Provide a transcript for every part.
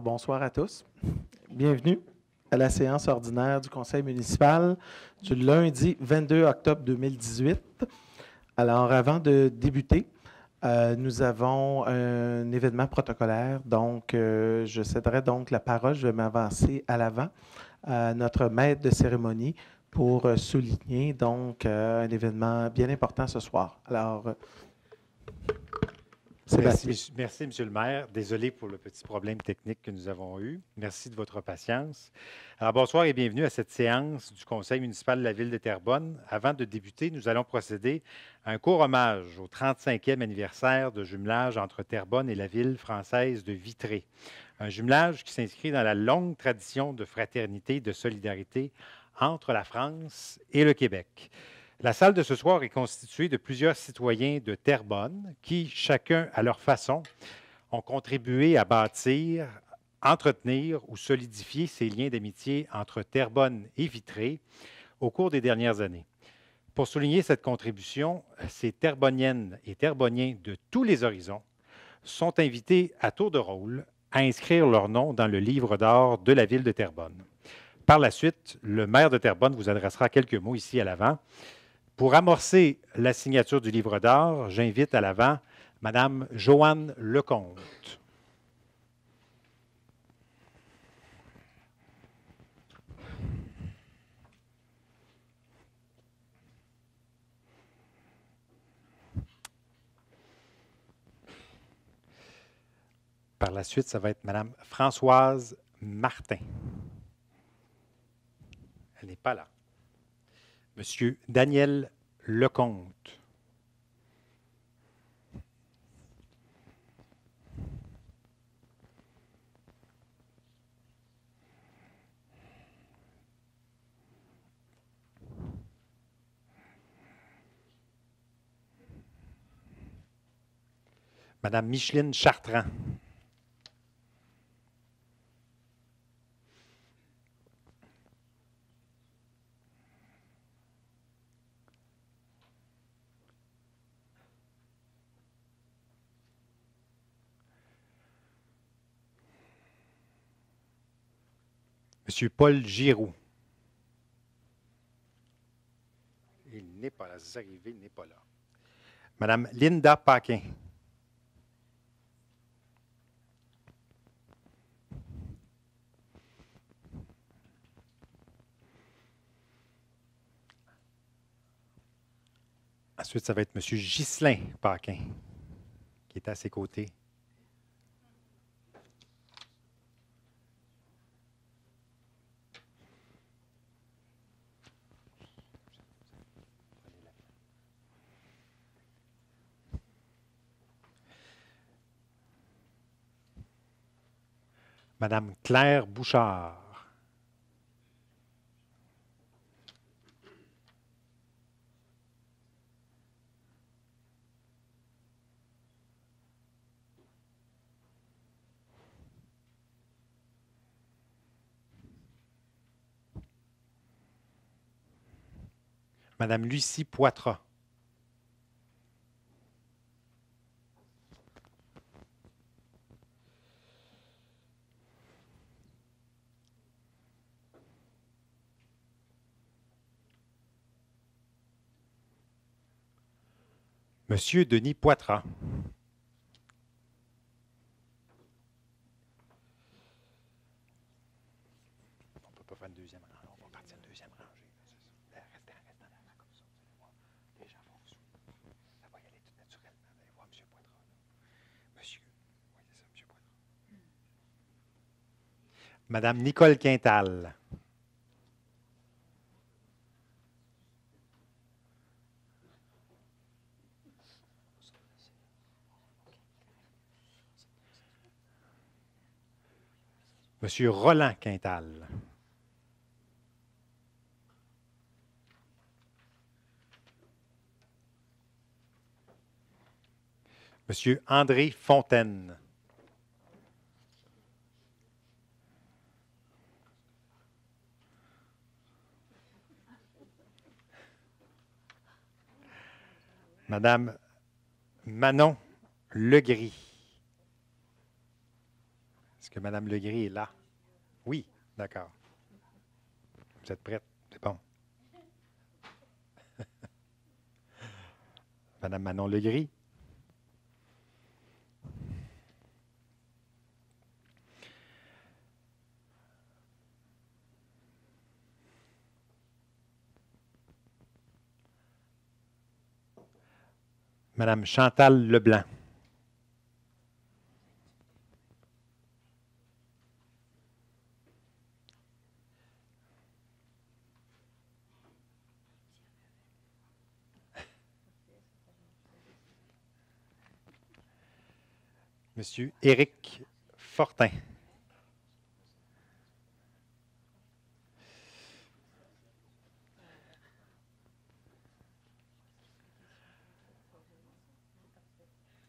Bonsoir à tous. Bienvenue à la séance ordinaire du Conseil municipal du lundi 22 octobre 2018. Alors, avant de débuter, nous avons un événement protocolaire. Donc, je céderai donc la parole. Je vais m'avancer à l'avant à notre maître de cérémonie pour souligner donc un événement bien important ce soir. Alors, Sébastien. Merci, Monsieur le maire. Désolé pour le petit problème technique que nous avons eu. Merci de votre patience. Alors, bonsoir et bienvenue à cette séance du Conseil municipal de la Ville de Terrebonne. Avant de débuter, nous allons procéder à un court hommage au 35e anniversaire de jumelage entre Terrebonne et la ville française de Vitré. Un jumelage qui s'inscrit dans la longue tradition de fraternité et de solidarité entre la France et le Québec. La salle de ce soir est constituée de plusieurs citoyens de Terrebonne qui, chacun à leur façon, ont contribué à bâtir, entretenir ou solidifier ces liens d'amitié entre Terrebonne et Vitré au cours des dernières années. Pour souligner cette contribution, ces Terrebonniennes et Terrebonniens de tous les horizons sont invités à tour de rôle à inscrire leur nom dans le livre d'or de la ville de Terrebonne. Par la suite, le maire de Terrebonne vous adressera quelques mots ici à l'avant. Pour amorcer la signature du livre d'or, j'invite à l'avant Mme Joanne Lecomte. Par la suite, ça va être Mme Françoise Martin. Elle n'est pas là. Monsieur Daniel Lecomte. Madame Micheline Chartrand. Monsieur Paul Giroux. Il n'est pas là. C'est arrivé, il n'est pas là. Madame Linda Paquin. Ensuite, ça va être Monsieur Ghislain Paquin, qui est à ses côtés. Madame Claire Bouchard. Madame Lucie Poitras. Monsieur Denis Poitras. On ne peut pas faire une deuxième rangée. On va partir une deuxième rangée. Restez en avant comme ça. Vous allez voir. Les gens vont vous suivre. Ça va y aller tout naturellement. Vous allez voir M. Poitras. Monsieur. Oui, c'est ça, M. Poitras. Madame Nicole Quintal. Monsieur Roland Quintal. Monsieur André Fontaine. Madame Manon Legris. Est-ce que Mme Legris est là? Oui, d'accord. Vous êtes prête? C'est bon. Mme Manon Legris? Mme Chantal Leblanc? Monsieur Éric Fortin?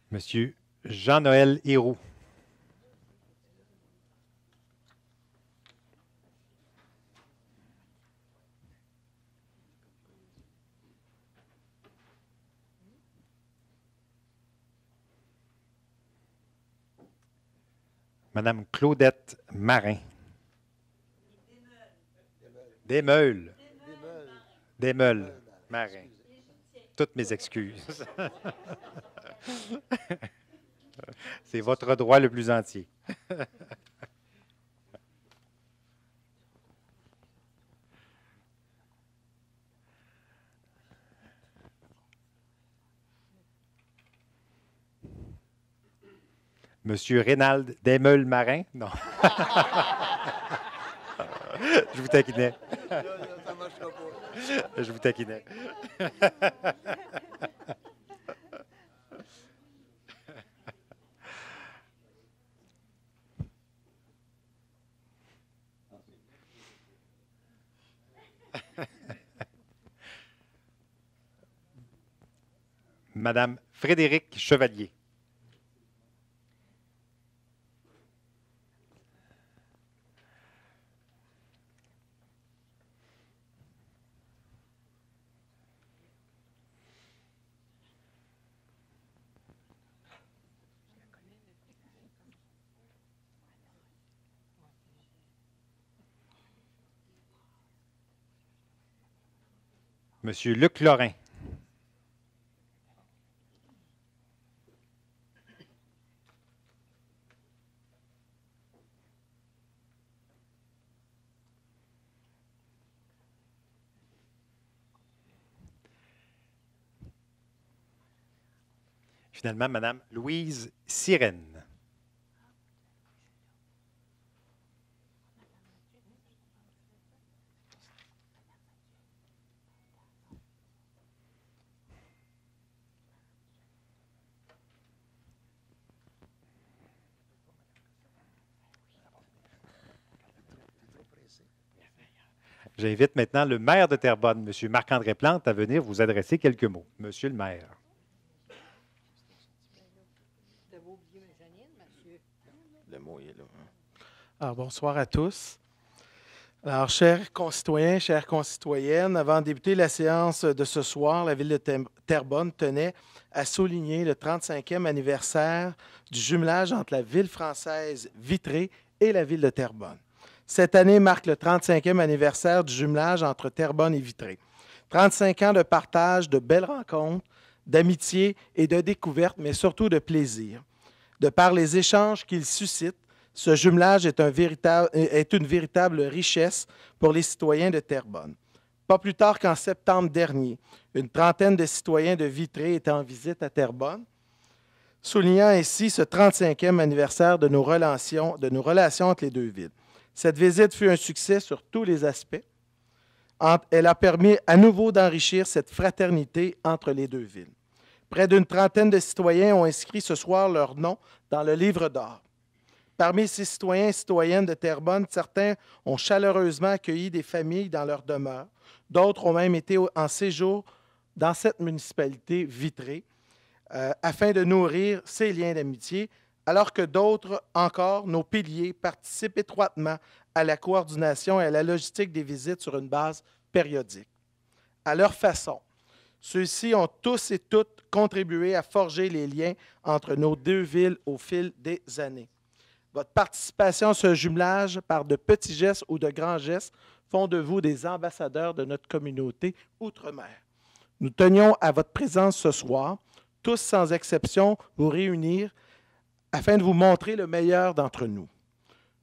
Monsieur Jean-Noël Héroux? Madame Claudette Marin? Desmeules. Desmeules. Marin. Toutes mes excuses. C'est votre droit le plus entier. Monsieur Rénald Desmeules-Marin? Non. Je vous taquinais. Ça marchera pas. Je vous taquinais. Madame Frédérique Chevalier? Monsieur Luc Lorrain? Finalement, Madame Louise Sirène? J'invite maintenant le maire de Terrebonne, M. Marc-André Plante, à venir vous adresser quelques mots. Monsieur le maire. Le mot est là. Alors, bonsoir à tous. Alors, chers concitoyens, chères concitoyennes, avant de débuter la séance de ce soir, la Ville de Terrebonne tenait à souligner le 35e anniversaire du jumelage entre la ville française Vitré et la Ville de Terrebonne. Cette année marque le 35e anniversaire du jumelage entre Terrebonne et Vitré. 35 ans de partage, de belles rencontres, d'amitié et de découvertes, mais surtout de plaisir. De par les échanges qu'il suscite, ce jumelage est une véritable richesse pour les citoyens de Terrebonne. Pas plus tard qu'en septembre dernier, une trentaine de citoyens de Vitré étaient en visite à Terrebonne, soulignant ainsi ce 35e anniversaire de nos relations entre les deux villes. Cette visite fut un succès sur tous les aspects. Elle a permis à nouveau d'enrichir cette fraternité entre les deux villes. Près d'une trentaine de citoyens ont inscrit ce soir leur nom dans le livre d'or. Parmi ces citoyens et citoyennes de Terrebonne, certains ont chaleureusement accueilli des familles dans leur demeure. D'autres ont même été en séjour dans cette municipalité Vitré afin de nourrir ces liens d'amitié, alors que d'autres encore, nos piliers, participent étroitement à la coordination et à la logistique des visites sur une base périodique. À leur façon, ceux-ci ont tous et toutes contribué à forger les liens entre nos deux villes au fil des années. Votre participation à ce jumelage par de petits gestes ou de grands gestes font de vous des ambassadeurs de notre communauté outre-mer. Nous tenions à votre présence ce soir, tous sans exception, vous réunir afin de vous montrer le meilleur d'entre nous,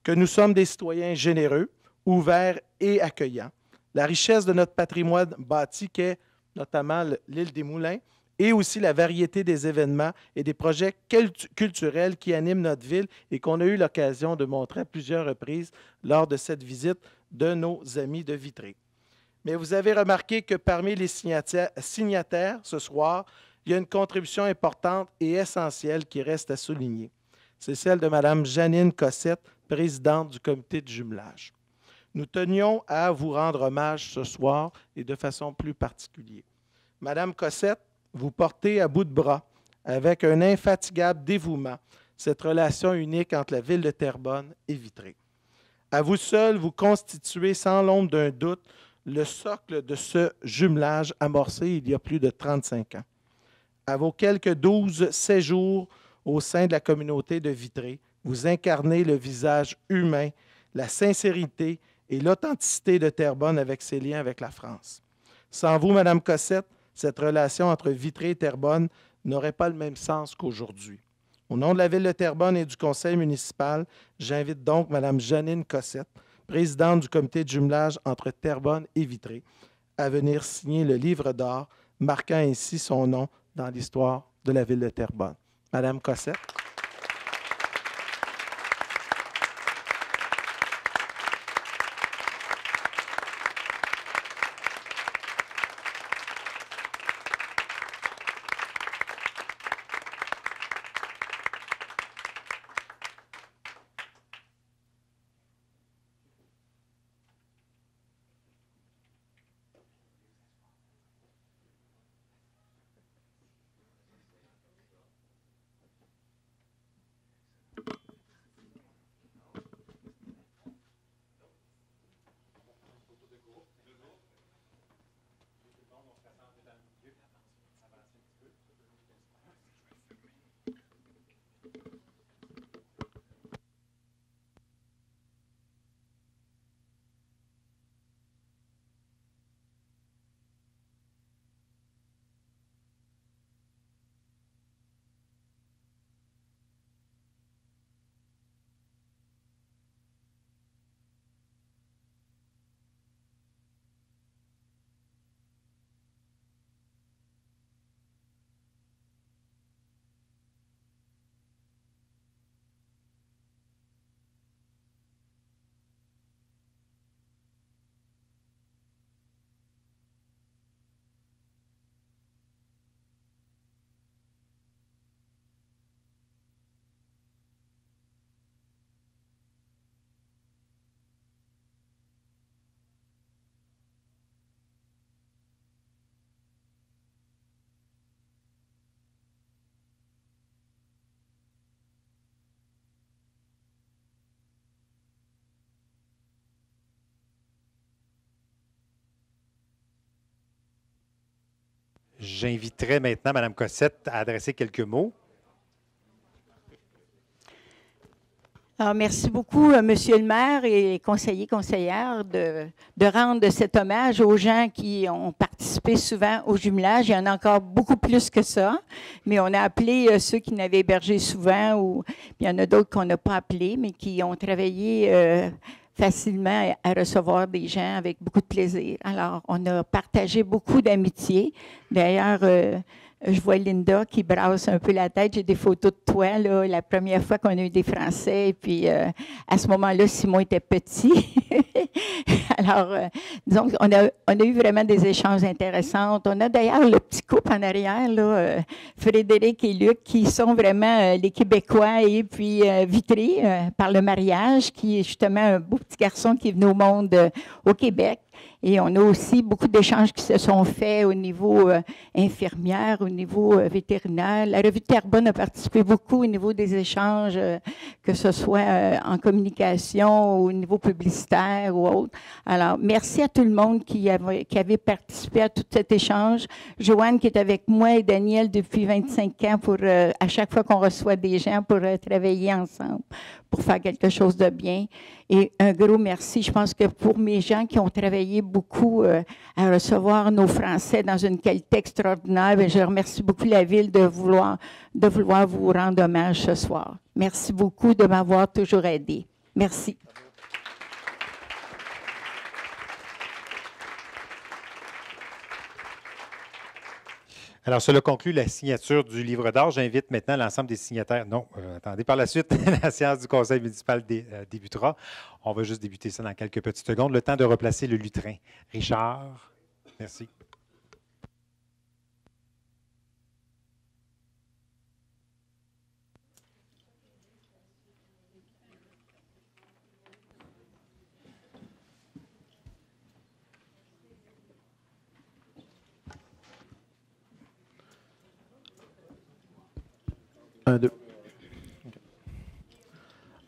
que nous sommes des citoyens généreux, ouverts et accueillants. La richesse de notre patrimoine bâti qu'est notamment l'île des Moulins et aussi la variété des événements et des projets culturels qui animent notre ville et qu'on a eu l'occasion de montrer à plusieurs reprises lors de cette visite de nos amis de Vitré. Mais vous avez remarqué que parmi les signataires ce soir, il y a une contribution importante et essentielle qui reste à souligner. C'est celle de Mme Janine Cossette, présidente du comité de jumelage. Nous tenions à vous rendre hommage ce soir et de façon plus particulière. Madame Cossette, vous portez à bout de bras, avec un infatigable dévouement, cette relation unique entre la ville de Terrebonne et Vitré. À vous seul, vous constituez sans l'ombre d'un doute le socle de ce jumelage amorcé il y a plus de 35 ans. À vos quelques 12 séjours au sein de la communauté de Vitré, vous incarnez le visage humain, la sincérité et l'authenticité de Terrebonne avec ses liens avec la France. Sans vous, Mme Cossette, cette relation entre Vitré et Terrebonne n'aurait pas le même sens qu'aujourd'hui. Au nom de la Ville de Terrebonne et du Conseil municipal, j'invite donc Mme Janine Cossette, présidente du comité de jumelage entre Terrebonne et Vitré, à venir signer le livre d'or, marquant ainsi son nom dans l'histoire de la Ville de Terrebonne. Mme Cossette. J'inviterai maintenant Mme Cossette à adresser quelques mots. Alors, merci beaucoup, Monsieur le maire et conseillères, de rendre cet hommage aux gens qui ont participé souvent au jumelage. Il y en a encore beaucoup plus que ça, mais on a appelé ceux qui n'avaient hébergé souvent, ou il y en a d'autres qu'on n'a pas appelés, mais qui ont travaillé facilement à recevoir des gens avec beaucoup de plaisir. Alors, on a partagé beaucoup d'amitié. D'ailleurs, je vois Linda qui brasse un peu la tête. J'ai des photos de toi, là, la première fois qu'on a eu des Français. Et puis, à ce moment-là, Simon était petit. Alors, disons qu'on a eu vraiment des échanges intéressants. On a d'ailleurs le petit couple en arrière, là, Frédéric et Luc, qui sont vraiment les Québécois et puis Vitré par le mariage, qui est justement un beau petit garçon qui est venu au monde au Québec. Et on a aussi beaucoup d'échanges qui se sont faits au niveau infirmière, au niveau vétérinaire. La revue de Terrebonne a participé beaucoup au niveau des échanges, que ce soit en communication, au niveau publicitaire ou autre. Alors, merci à tout le monde qui avait participé à tout cet échange. Joanne qui est avec moi et Daniel depuis 25 ans pour, à chaque fois qu'on reçoit des gens pour travailler ensemble, pour faire quelque chose de bien. Et un gros merci, je pense que pour mes gens qui ont travaillé beaucoup à recevoir nos Français dans une qualité extraordinaire, bien, je remercie beaucoup la Ville de vouloir vous rendre hommage ce soir. Merci beaucoup de m'avoir toujours aidé. Merci. Alors, cela conclut la signature du livre d'or. J'invite maintenant l'ensemble des signataires. Non, attendez, par la suite, la séance du conseil municipal débutera. On va juste débuter ça dans quelques petites secondes. Le temps de replacer le lutrin. Richard, merci. Un, deux. Okay.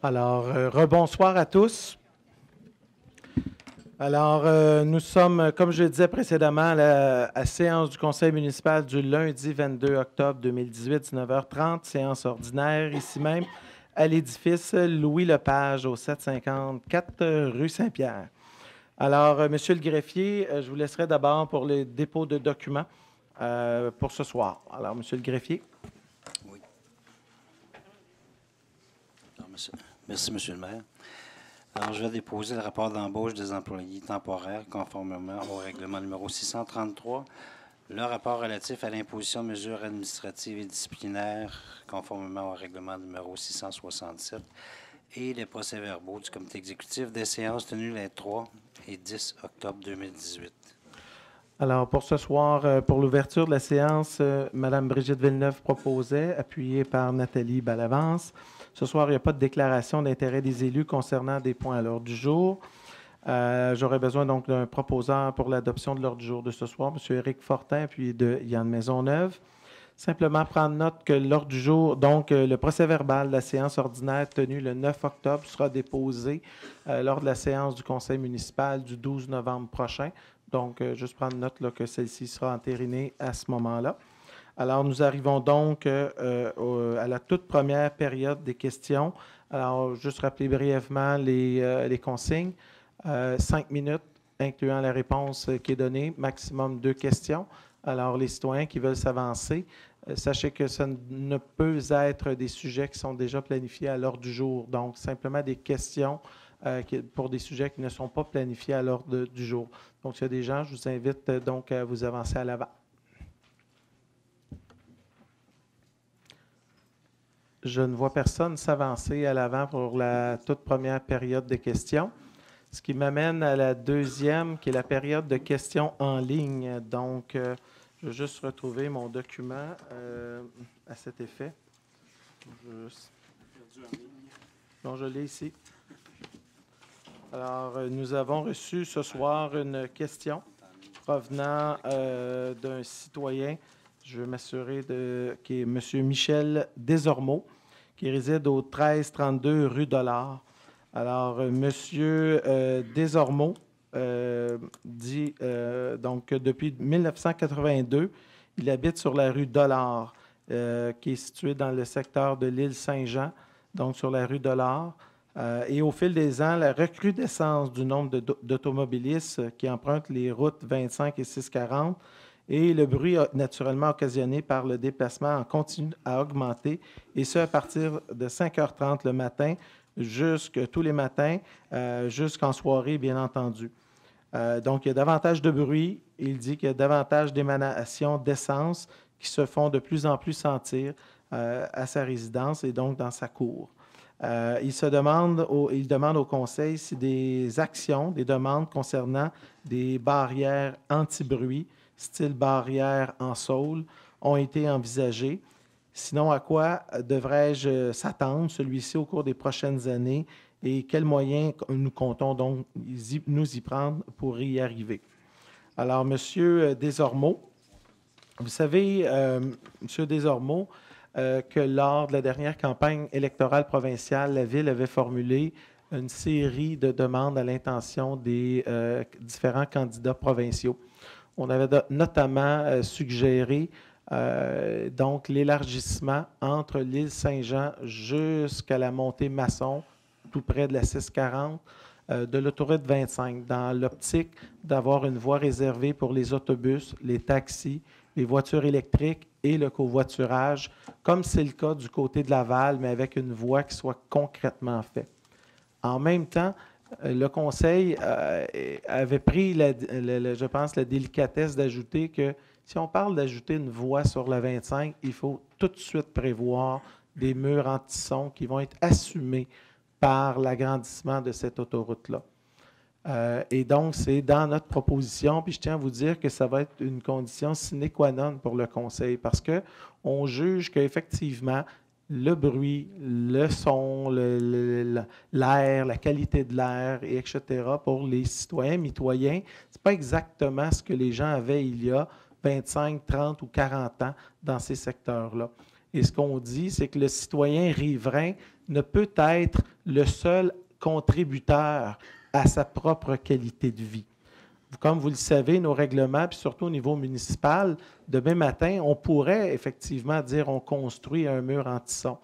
Alors, rebonsoir à tous. Alors, nous sommes, comme je le disais précédemment, à la séance du conseil municipal du lundi 22 octobre 2018, 19h30, séance ordinaire, ici même, à l'édifice Louis-Lepage, au 754 rue Saint-Pierre. Alors, Monsieur le greffier, je vous laisserai d'abord pour le dépôt de documents pour ce soir. Alors, Monsieur le greffier. Merci, Monsieur le maire. Alors, je vais déposer le rapport d'embauche des employés temporaires conformément au règlement numéro 633, le rapport relatif à l'imposition de mesures administratives et disciplinaires conformément au règlement numéro 667 et les procès-verbaux du comité exécutif des séances tenues les 3 et 10 octobre 2018. Alors, pour ce soir, pour l'ouverture de la séance, Mme Brigitte Villeneuve proposait, appuyée par Nathalie Ballavance. Ce soir, il n'y a pas de déclaration d'intérêt des élus concernant des points à l'ordre du jour. J'aurais besoin donc d'un proposeur pour l'adoption de l'ordre du jour de ce soir, M. Éric Fortin, puis de Yann Maisonneuve. Simplement prendre note que l'ordre du jour, donc le procès-verbal de la séance ordinaire tenue le 9 octobre sera déposé lors de la séance du conseil municipal du 12 novembre prochain. Donc, juste prendre note là, que celle-ci sera entérinée à ce moment-là. Alors, nous arrivons donc à la toute première période des questions. Alors, juste rappeler brièvement les consignes. 5 minutes, incluant la réponse qui est donnée, maximum 2 questions. Alors, les citoyens qui veulent s'avancer, sachez que ça ne peut être des sujets qui sont déjà planifiés à l'ordre du jour. Donc, simplement des questions pour des sujets qui ne sont pas planifiés à l'ordre du jour. Donc, s'il y a des gens, je vous invite donc à vous avancer à l'avant. Je ne vois personne s'avancer à l'avant pour la toute première période de questions, ce qui m'amène à la deuxième, qui est la période de questions en ligne. Donc, je vais juste retrouver mon document à cet effet. Non, je l'ai ici. Alors, nous avons reçu ce soir une question provenant d'un citoyen. Je vais m'assurer qui est M. Michel Desormeaux, qui réside au 1332 rue Dollard. Alors, M. Desormeaux dit donc que depuis 1982, il habite sur la rue Dollard, qui est située dans le secteur de l'île Saint-Jean, donc sur la rue Dollard. Et au fil des ans, la recrudescence du nombre d'automobilistes qui empruntent les routes 25 et 640 et le bruit naturellement occasionné par le déplacement en continu à augmenter, et ce à partir de 5h30 le matin, tous les matins, jusqu'en soirée, bien entendu. Donc, il y a davantage de bruit. Il dit qu'il y a davantage d'émanations d'essence qui se font de plus en plus sentir à sa résidence et donc dans sa cour. Il demande au conseil si des actions, des demandes concernant des barrières anti-bruit, style barrière en saule, ont été envisagées. Sinon, à quoi devrais-je s'attendre, celui-ci, au cours des prochaines années et quels moyens nous comptons donc nous y prendre pour y arriver. Alors, M. Desormeaux, vous savez, M. Desormeaux, que lors de la dernière campagne électorale provinciale, la Ville avait formulé une série de demandes à l'intention des différents candidats provinciaux. On avait notamment suggéré donc l'élargissement entre l'île Saint-Jean jusqu'à la montée Masson, tout près de la 640, de l'autoroute 25, dans l'optique d'avoir une voie réservée pour les autobus, les taxis, les voitures électriques et le covoiturage, comme c'est le cas du côté de Laval, mais avec une voie qui soit concrètement faite. En même temps, le Conseil avait pris, je pense, la délicatesse d'ajouter que si on parle d'ajouter une voie sur la 25, il faut tout de suite prévoir des murs anti-son qui vont être assumés par l'agrandissement de cette autoroute-là. Et donc, c'est dans notre proposition, puis je tiens à vous dire que ça va être une condition sine qua non pour le Conseil, parce qu'on juge qu'effectivement, le bruit, le son, l'air, la qualité de l'air, etc., pour les citoyens, mitoyens, ce n'est pas exactement ce que les gens avaient il y a 25, 30 ou 40 ans dans ces secteurs-là. Et ce qu'on dit, c'est que le citoyen riverain ne peut être le seul contributeur à sa propre qualité de vie. Comme vous le savez, nos règlements, puis surtout au niveau municipal, demain matin, on pourrait effectivement dire on construit un mur anti-son.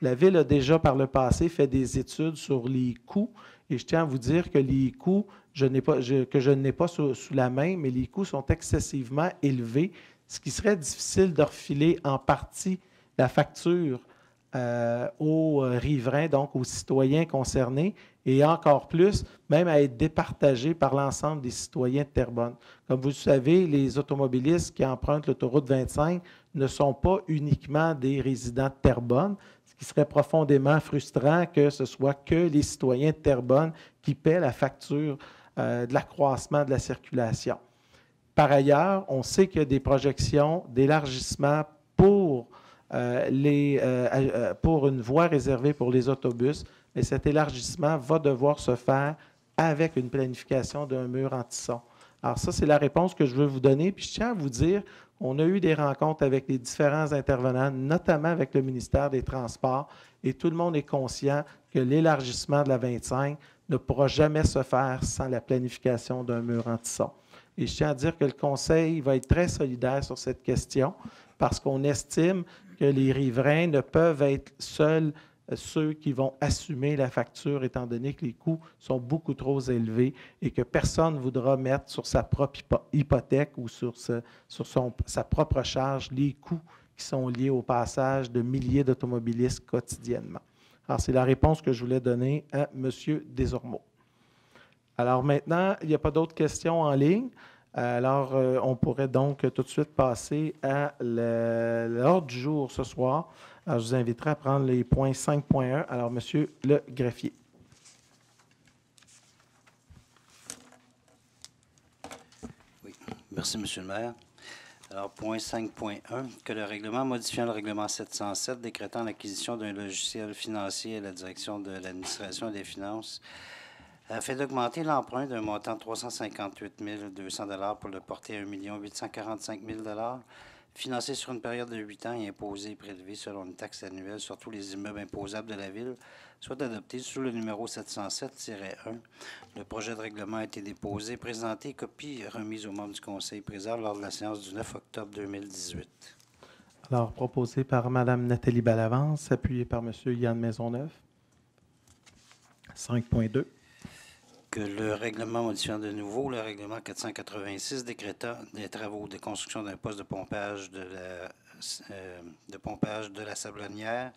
La Ville a déjà par le passé fait des études sur les coûts, et je tiens à vous dire que les coûts, je n'ai pas sous la main, mais les coûts sont excessivement élevés, ce qui serait difficile de refiler en partie la facture aux riverains, donc aux citoyens concernés, et encore plus, même à être départagé par l'ensemble des citoyens de Terrebonne. Comme vous le savez, les automobilistes qui empruntent l'autoroute 25 ne sont pas uniquement des résidents de Terrebonne, ce qui serait profondément frustrant que ce soit que les citoyens de Terrebonne qui paient la facture de l'accroissement de la circulation. Par ailleurs, on sait qu'il y a des projections d'élargissement pour une voie réservée pour les autobus, mais cet élargissement va devoir se faire avec une planification d'un mur anti-son. Alors ça, c'est la réponse que je veux vous donner. Puis je tiens à vous dire qu'on a eu des rencontres avec les différents intervenants, notamment avec le ministère des Transports, et tout le monde est conscient que l'élargissement de la 25 ne pourra jamais se faire sans la planification d'un mur anti-son. Et je tiens à dire que le Conseil va être très solidaire sur cette question parce qu'on estime que les riverains ne peuvent être seuls ceux qui vont assumer la facture, étant donné que les coûts sont beaucoup trop élevés et que personne ne voudra mettre sur sa propre hypothèque ou sur sa propre charge les coûts qui sont liés au passage de milliers d'automobilistes quotidiennement. Alors, c'est la réponse que je voulais donner à M. Desormeaux. Alors maintenant, il n'y a pas d'autres questions en ligne. Alors, on pourrait donc tout de suite passer à l'ordre du jour ce soir. Alors, je vous inviterai à prendre les points 5.1. Alors, M. le greffier. Oui, merci, M. le maire. Alors, point 5.1, que le règlement modifiant le règlement 707 décrétant l'acquisition d'un logiciel financier à la direction de l'administration des finances a fait d'augmenter l'emprunt d'un montant de 358 200 $ pour le porter à 1 845 000 $, financé sur une période de 8 ans et imposé et prélevé selon une taxe annuelle sur tous les immeubles imposables de la Ville, soit adopté sous le numéro 707-1. Le projet de règlement a été déposé, présenté, copie remise aux membres du Conseil présent lors de la séance du 9 octobre 2018. Alors, proposé par Mme Nathalie Ballavance, appuyé par M. Yann Maisonneuve. 5.2. Que le règlement modifiant de nouveau le règlement 486 décrétant des travaux de construction d'un poste de pompage de la Sablonnière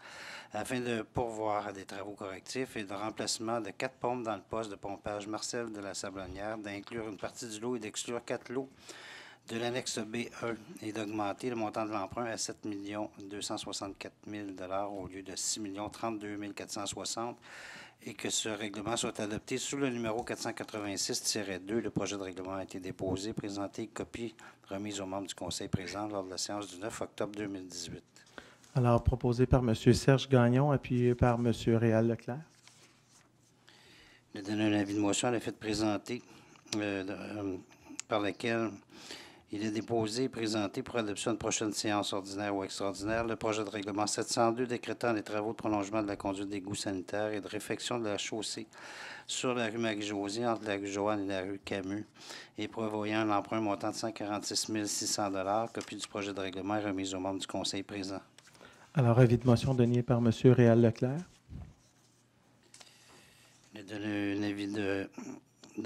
afin de pourvoir à des travaux correctifs et de remplacement de 4 pompes dans le poste de pompage Marcel de la Sablonnière, d'inclure une partie du lot et d'exclure 4 lots de l'annexe B1 et d'augmenter le montant de l'emprunt à 7 264 000 $ au lieu de 6 032 460 et que ce règlement soit adopté sous le numéro 486-2. Le projet de règlement a été déposé, présenté, copie remise aux membres du Conseil présent lors de la séance du 9 octobre 2018. Alors, proposé par M. Serge Gagnon, appuyé par M. Réal Leclerc. Il a donné un avis de motion à l'effet de présenter, par laquelle il est déposé et présenté pour adoption de prochaine séance ordinaire ou extraordinaire le projet de règlement 702 décrétant les travaux de prolongement de la conduite d'égout sanitaire et de réfection de la chaussée sur la rue Marie-Josée entre la rue Joanne et la rue Camus et prévoyant un emprunt montant de 146 600 $. Copie du projet de règlement est remise aux membres du Conseil présent. Alors, avis de motion donné par M. Réal-Leclerc. Il a donné un avis de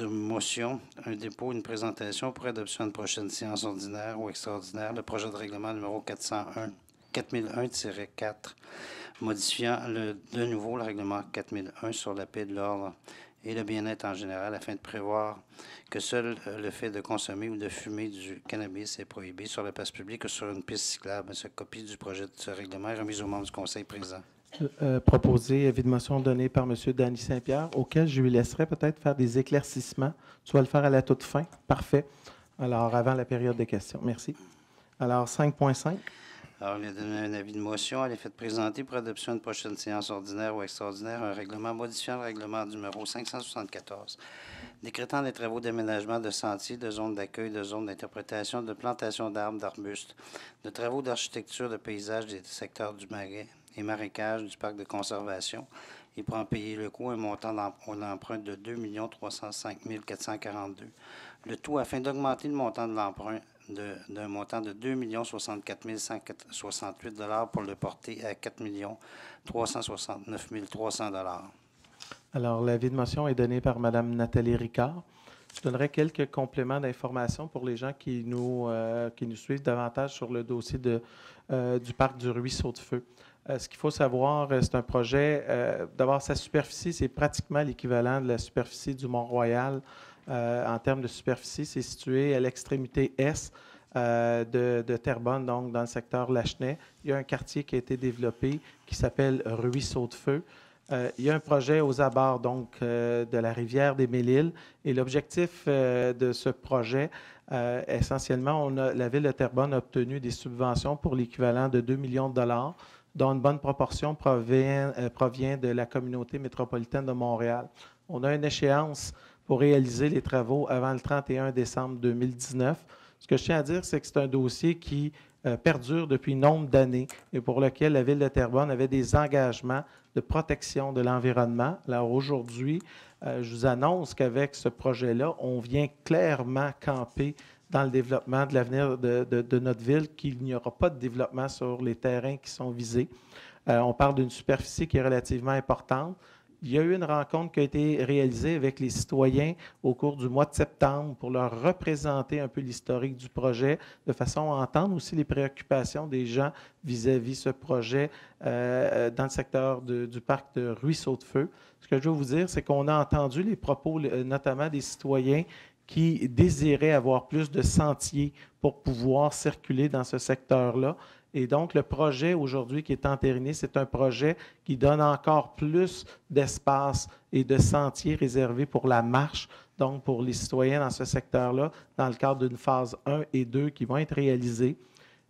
motion, un dépôt, une présentation pour adoption de prochaine séance ordinaire ou extraordinaire, le projet de règlement numéro 4001-4, modifiant de nouveau le règlement 4001 sur la paix de l'ordre et le bien-être en général afin de prévoir que seul le fait de consommer ou de fumer du cannabis est prohibé sur la place publique ou sur une piste cyclable. Cette copie du projet de ce règlement est remise aux membres du Conseil présent. Proposé, avis de motion donné par M. Danny Saint-Pierre, auquel je lui laisserai peut-être faire des éclaircissements. Tu vas le faire à la toute fin. Parfait. Alors, avant la période des questions. Merci. Alors, 5.5. Alors, il a donné un avis de motion à l'effet de présenter pour adoption de prochaine séance ordinaire ou extraordinaire un règlement modifiant le règlement numéro 574, décrétant les travaux d'aménagement de sentiers, de zones d'accueil, de zones d'interprétation, de plantation d'arbres, d'arbustes, de travaux d'architecture, de paysage des secteurs du marais et marécages du parc de conservation et pour en payer le coût, un montant d'emprunt de 2 305 442. Le tout afin d'augmenter le montant de l'emprunt d'un montant de 2 064 168 $ pour le porter à 4 369 300 $. Alors, l'avis de motion est donné par Mme Nathalie Ricard. Je donnerai quelques compléments d'information pour les gens qui nous suivent davantage sur le dossier du parc du Ruisseau de Feu. Ce qu'il faut savoir, c'est un projet, d'abord, sa superficie, c'est pratiquement l'équivalent de la superficie du Mont-Royal. En termes de superficie, c'est situé à l'extrémité est de Terrebonne, donc dans le secteur Lachenay. Il y a un quartier qui a été développé qui s'appelle Ruisseau de Feu. Il y a un projet aux abords donc, de la rivière des Mille-Îles et l'objectif de ce projet, essentiellement, la Ville de Terrebonne a obtenu des subventions pour l'équivalent de 2 millions de dollars, dont une bonne proportion provient de la communauté métropolitaine de Montréal. On a une échéance pour réaliser les travaux avant le 31 décembre 2019. Ce que je tiens à dire, c'est que c'est un dossier qui perdure depuis nombre d'années et pour lequel la Ville de Terrebonne avait des engagements de protection de l'environnement. Alors aujourd'hui, je vous annonce qu'avec ce projet-là, on vient clairement camper dans le développement de l'avenir de notre ville, qu'il n'y aura pas de développement sur les terrains qui sont visés. On parle d'une superficie qui est relativement importante. Il y a eu une rencontre qui a été réalisée avec les citoyens au cours du mois de septembre pour leur représenter un peu l'historique du projet, de façon à entendre aussi les préoccupations des gens vis-à-vis ce projet dans le secteur du parc de Ruisseau de Feu. Ce que je veux vous dire, c'est qu'on a entendu les propos, notamment des citoyens qui désiraient avoir plus de sentiers pour pouvoir circuler dans ce secteur-là. Et donc, le projet aujourd'hui qui est entériné, c'est un projet qui donne encore plus d'espace et de sentiers réservés pour la marche, donc pour les citoyens dans ce secteur-là, dans le cadre d'une phase 1 et 2 qui vont être réalisées.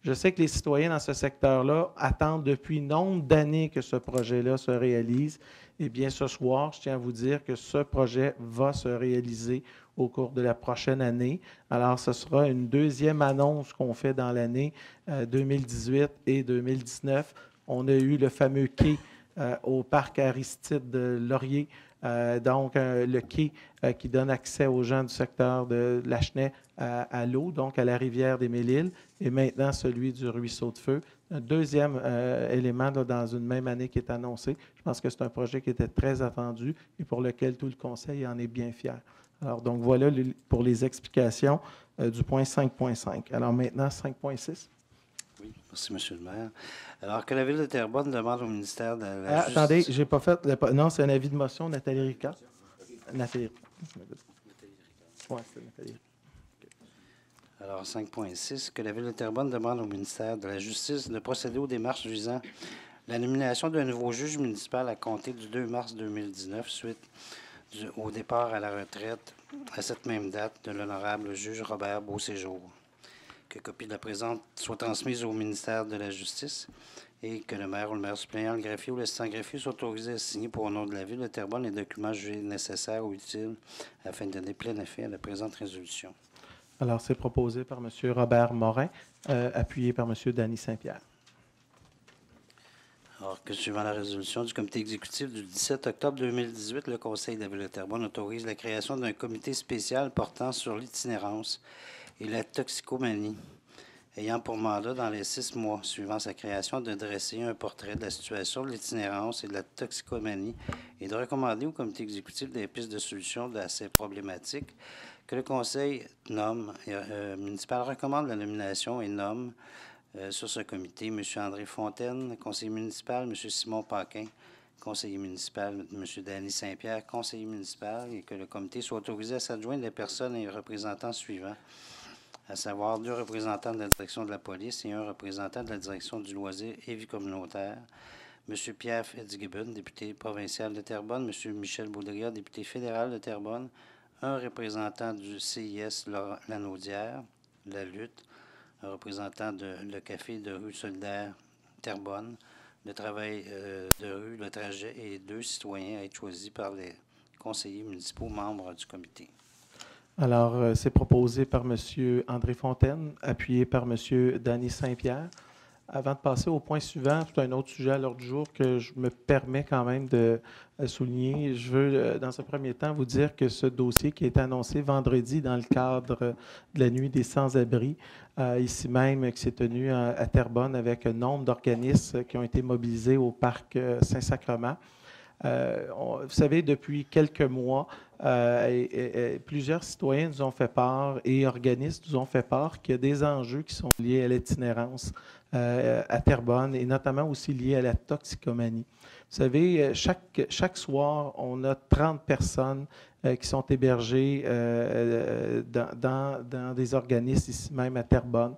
Je sais que les citoyens dans ce secteur-là attendent depuis nombre d'années que ce projet-là se réalise. Eh bien, ce soir, je tiens à vous dire que ce projet va se réaliser au cours de la prochaine année. Alors, ce sera une deuxième annonce qu'on fait dans l'année 2018 et 2019. On a eu le fameux quai au parc Aristide de Laurier, donc le quai qui donne accès aux gens du secteur de Lachenay à l'eau, donc à la rivière des Mille-Îles, et maintenant celui du Ruisseau de Feu. Un deuxième élément là, dans une même année qui est annoncé. Je pense que c'est un projet qui était très attendu et pour lequel tout le Conseil en est bien fier. Alors, donc voilà pour les explications du point 5.5. Alors maintenant, 5.6. Oui, merci, M. le maire. Alors que la Ville de Terrebonne demande au ministère de la Justice... Attendez, je n'ai pas fait... Non, c'est un avis de motion, Nathalie Ricard. Nathalie Ricard. Oui, c'est Nathalie Ricard. Alors, 5.6, que la Ville de Terrebonne demande au ministère de la Justice de procéder aux démarches visant la nomination d'un nouveau juge municipal à compter du 2 mars 2019, suite au départ à la retraite à cette même date de l'honorable juge Robert Beauséjour. que copie de la présente soit transmise au ministère de la Justice et que le maire ou le maire suppléant, le greffier ou l'assistant greffier soit autorisé à signer pour le nom de la Ville de Terrebonne les documents jugés nécessaires ou utiles afin de donner plein effet à la présente résolution. Alors, c'est proposé par M. Robert Morin, appuyé par M. Danny Saint-Pierre. Alors que suivant la résolution du comité exécutif du 17 octobre 2018, le Conseil de la Ville de Terrebonne autorise la création d'un comité spécial portant sur l'itinérance et la toxicomanie, ayant pour mandat dans les 6 mois suivant sa création de dresser un portrait de la situation de l'itinérance et de la toxicomanie et de recommander au comité exécutif des pistes de solution à ces problématiques que le Conseil municipal recommande la nomination et nomme sur ce comité M. André Fontaine, conseiller municipal, M. Simon Paquin, conseiller municipal, M. Danny Saint-Pierre, conseiller municipal, et que le comité soit autorisé à s'adjoindre les personnes et représentants suivants, à savoir 2 représentants de la direction de la police et 1 représentant de la direction du loisir et vie communautaire, M. Pierre Fitzgibbon, député provincial de Terrebonne, M. Michel Baudrillard, député fédéral de Terrebonne, 1 représentant du CIS Lanaudière, la lutte, un représentant de le Café de rue solidaire Terrebonne, le travail de rue, le trajet et 2 citoyens à être choisis par les conseillers municipaux membres du comité. Alors, c'est proposé par M. André Fontaine, appuyé par M. Danny Saint-Pierre. Avant de passer au point suivant, c'est un autre sujet à l'ordre du jour que je me permets quand même de souligner. Je veux, dans ce premier temps, vous dire que ce dossier qui a été annoncé vendredi dans le cadre de la Nuit des sans-abri, ici même, qui s'est tenu à Terrebonne avec un nombre d'organismes qui ont été mobilisés au parc Saint-Sacrement. Vous savez, depuis quelques mois, plusieurs citoyens nous ont fait part et organismes nous ont fait part qu'il y a des enjeux qui sont liés à l'itinérance à Terrebonne et notamment aussi liés à la toxicomanie. Vous savez, chaque soir, on a 30 personnes qui sont hébergées dans des organismes ici même à Terrebonne.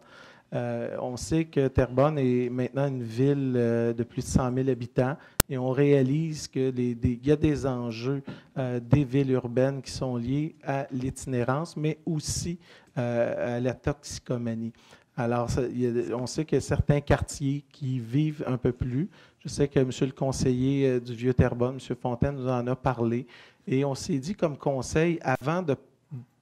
On sait que Terrebonne est maintenant une ville de plus de 100 000 habitants et on réalise qu'il y a des enjeux des villes urbaines qui sont liés à l'itinérance, mais aussi à la toxicomanie. Alors, on sait qu'il y a certains quartiers qui vivent un peu plus. Je sais que M. le conseiller du Vieux-Terrebonne, M. Fontaine, nous en a parlé. Et on s'est dit comme conseil, avant de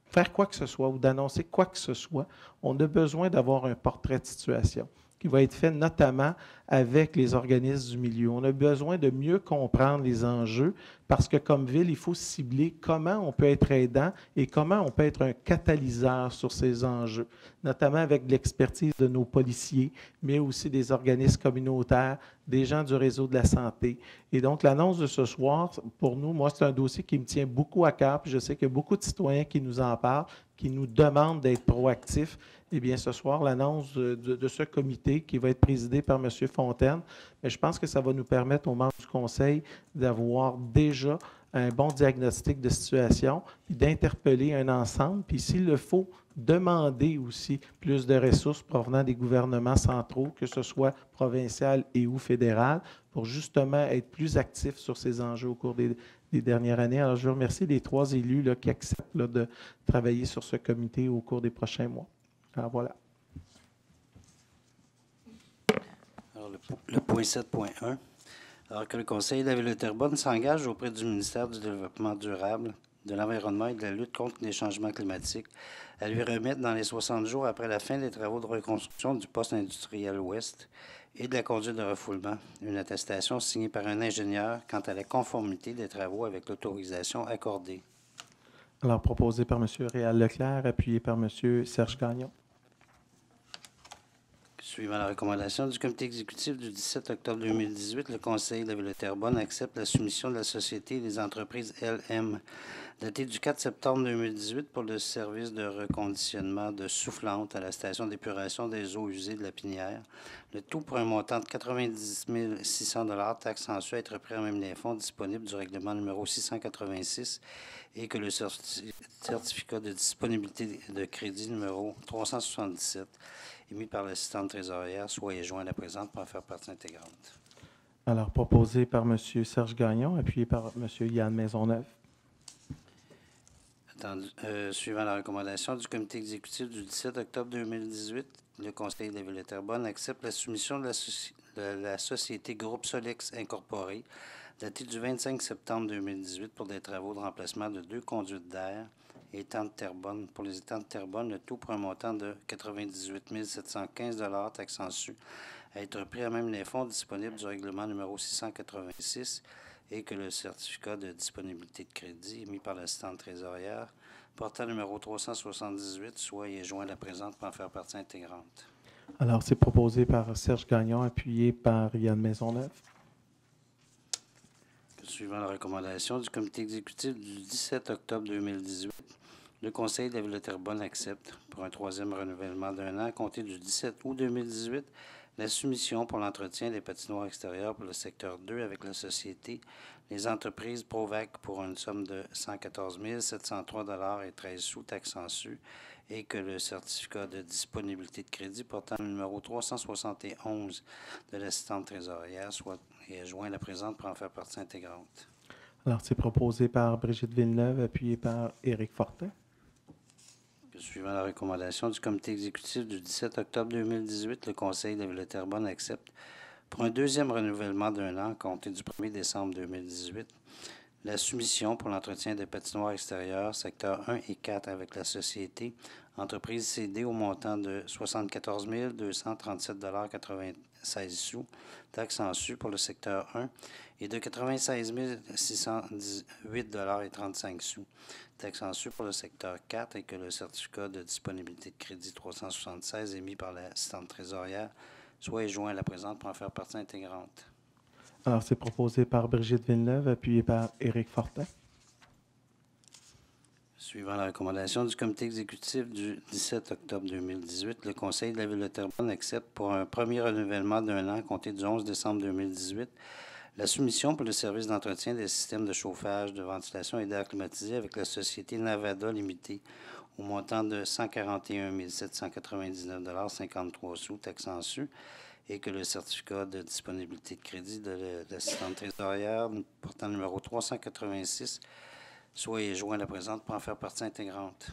faire quoi que ce soit ou d'annoncer quoi que ce soit, on a besoin d'avoir un portrait de situation qui va être fait notamment avec les organismes du milieu. On a besoin de mieux comprendre les enjeux parce que comme ville, il faut cibler comment on peut être aidant et comment on peut être un catalyseur sur ces enjeux, notamment avec l'expertise de nos policiers, mais aussi des organismes communautaires, des gens du réseau de la santé. Et donc, l'annonce de ce soir, pour nous, moi, c'est un dossier qui me tient beaucoup à cœur, puis je sais qu'il y a beaucoup de citoyens qui nous en parlent, qui nous demandent d'être proactifs. Eh bien, ce soir, l'annonce de ce comité qui va être présidé par M. Fontaine, mais je pense que ça va nous permettre aux membres du Conseil d'avoir déjà un bon diagnostic de situation, puis d'interpeller un ensemble, puis s'il le faut, demander aussi plus de ressources provenant des gouvernements centraux, que ce soit provincial et ou fédéral, pour justement être plus actifs sur ces enjeux au cours des dernières années. Alors, je veux remercier les 3 élus là, qui acceptent là, de travailler sur ce comité au cours des prochains mois. Alors, voilà. Alors, le point 7.1. Alors que le Conseil de la Ville de Terrebonne s'engage auprès du ministère du Développement durable, de l'Environnement et de la lutte contre les changements climatiques à lui remettre dans les 60 jours après la fin des travaux de reconstruction du poste industriel ouest et de la conduite de refoulement, une attestation signée par un ingénieur quant à la conformité des travaux avec l'autorisation accordée. Alors, proposé par M. Réal Leclerc, appuyé par M. Serge Gagnon. Suivant la recommandation du comité exécutif du 17 octobre 2018, le Conseil de la Ville de Terrebonne accepte la soumission de la Société des entreprises LM, datée du 4 septembre 2018 pour le service de reconditionnement de soufflante à la station d'épuration des eaux usées de la Pinière, le tout pour un montant de 90 600 $, taxes mensuelles à être repris en même les fonds disponibles du règlement numéro 686 et que le certificat de disponibilité de crédit numéro 377 émis par l'assistante trésorière soit joint à la présente pour en faire partie intégrante. Alors, proposé par M. Serge Gagnon, appuyé par M. Yann Maisonneuve. Suivant la recommandation du comité exécutif du 17 octobre 2018, le Conseil de la Ville de Terrebonne accepte la soumission de la société Groupe Solex Incorporée, datée du 25 septembre 2018 pour des travaux de remplacement de 2 conduites d'air et étangs de Terrebonne. Pour les étangs de Terrebonne, le tout pour un montant de 98 715 $ taxes su, à être pris à même les fonds disponibles du règlement numéro 686 et que le certificat de disponibilité de crédit émis par l'assistante trésorière portant numéro 378 soit et est joint à la présente pour en faire partie intégrante. Alors, c'est proposé par Serge Gagnon, appuyé par Yann Maisonneuve. Suivant la recommandation du comité exécutif du 17 octobre 2018, le Conseil de la Ville de Terrebonne accepte, pour un 3e renouvellement d'1 an, à compter du 17 août 2018, la soumission pour l'entretien des patinoires extérieures pour le secteur 2 avec la société Les Entreprises Provac pour une somme de 114 703 $ et 13 sous taxes su, et que le certificat de disponibilité de crédit portant le numéro 371 de l'assistante trésorière soit et est joint à la présente pour en faire partie intégrante. Alors, c'est proposé par Brigitte Villeneuve, appuyé par Éric Fortin. Suivant la recommandation du comité exécutif du 17 octobre 2018, le Conseil de la Ville de Terrebonne accepte, pour un 2e renouvellement d'1 an, compté du 1er décembre 2018, la soumission pour l'entretien des patinoires extérieures, secteurs 1 et 4 avec la société Entreprise CD au montant de 74 237 $ 96 sous, taxes su pour le secteur 1, et de 96 618 $ et 35 sous, taxes su pour le secteur 4, et que le certificat de disponibilité de crédit 376 émis par l'assistante trésorière soit joint à la présente pour en faire partie intégrante. Alors, c'est proposé par Brigitte Villeneuve, appuyé par Éric Fortin. Suivant la recommandation du comité exécutif du 17 octobre 2018, le Conseil de la Ville de Terrebonne accepte pour un 1er renouvellement d'1 an, compté du 11 décembre 2018, la soumission pour le service d'entretien des systèmes de chauffage, de ventilation et d'air climatisé avec la société Navada Limitée au montant de 141 799 $ 53 sous, taxes su, et que le certificat de disponibilité de crédit de l'assistante trésorière portant le numéro 386 soit joint à la présente pour en faire partie intégrante.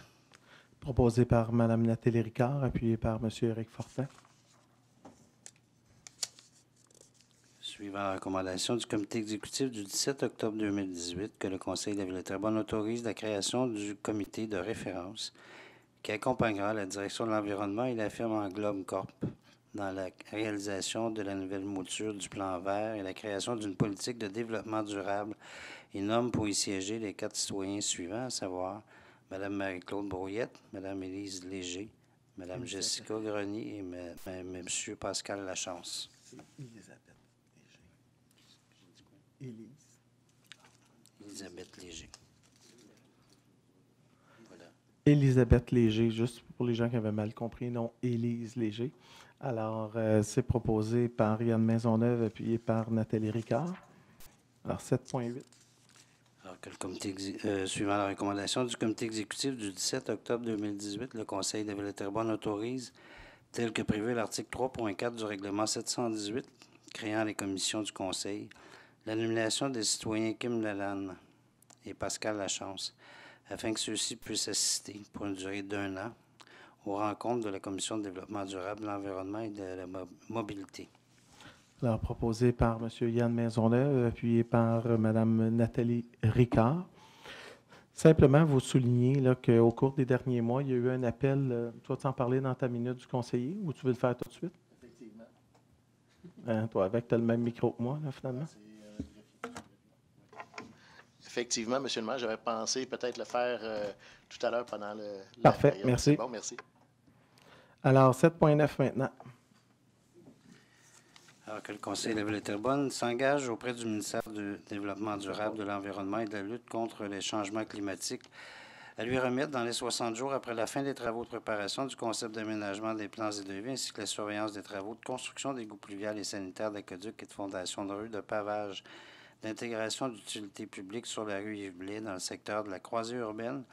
Proposé par Mme Nathalie Ricard, appuyé par M. Éric Fortin. Suivant la recommandation du comité exécutif du 17 octobre 2018, que le Conseil de la Ville de Terrebonne autorise la création du comité de référence qui accompagnera la direction de l'environnement et la firme Englobe Corp dans la réalisation de la nouvelle mouture du plan vert et la création d'une politique de développement durable et nomme pour y siéger les 4 citoyens suivants, à savoir Mme Marie-Claude Brouillette, Mme Élise Léger, Mme Jessica Grenier et M. Pascal Lachance. Elisabeth Léger. Voilà. Élisabeth Léger, juste pour les gens qui avaient mal compris, non, Élise Léger. Alors, c'est proposé par Yann Maisonneuve, appuyé par Nathalie Ricard. Alors, 7.8. Alors que le comité suivant la recommandation du comité exécutif du 17 octobre 2018, le Conseil de la Ville de Terrebonne autorise, tel que prévu à l'article 3.4 du règlement 718, créant les commissions du Conseil, la nomination des citoyens Kim Lalanne et Pascal Lachance, afin que ceux-ci puissent assister pour une durée d'1 an aux rencontres de la Commission de développement durable, de l'environnement et de la mobilité. Alors, proposé par M. Yann Maisonneuve, appuyé par Mme Nathalie Ricard. Simplement, vous soulignez qu'au cours des derniers mois, il y a eu un appel. Toi, tu en parlais dans ta minute du conseiller ou tu veux le faire tout de suite? Effectivement. Toi, tu as le même micro que moi, là, finalement. Effectivement, M. le maire, j'avais pensé peut-être le faire tout à l'heure pendant la Parfait, période. merci. Bon, merci. Alors, 7.9 maintenant. Alors que le Conseil de la Ville de Terrebonne s'engage auprès du ministère du Développement durable, de l'Environnement et de la lutte contre les changements climatiques à lui remettre dans les 60 jours après la fin des travaux de préparation du concept d'aménagement des plans et devis ainsi que la surveillance des travaux de construction d'égouts pluviales et sanitaires, d'aqueducs et de fondations de rues, de pavage, d'intégration d'utilité publique sur la rue Yves-Blais dans le secteur de la croisée urbaine,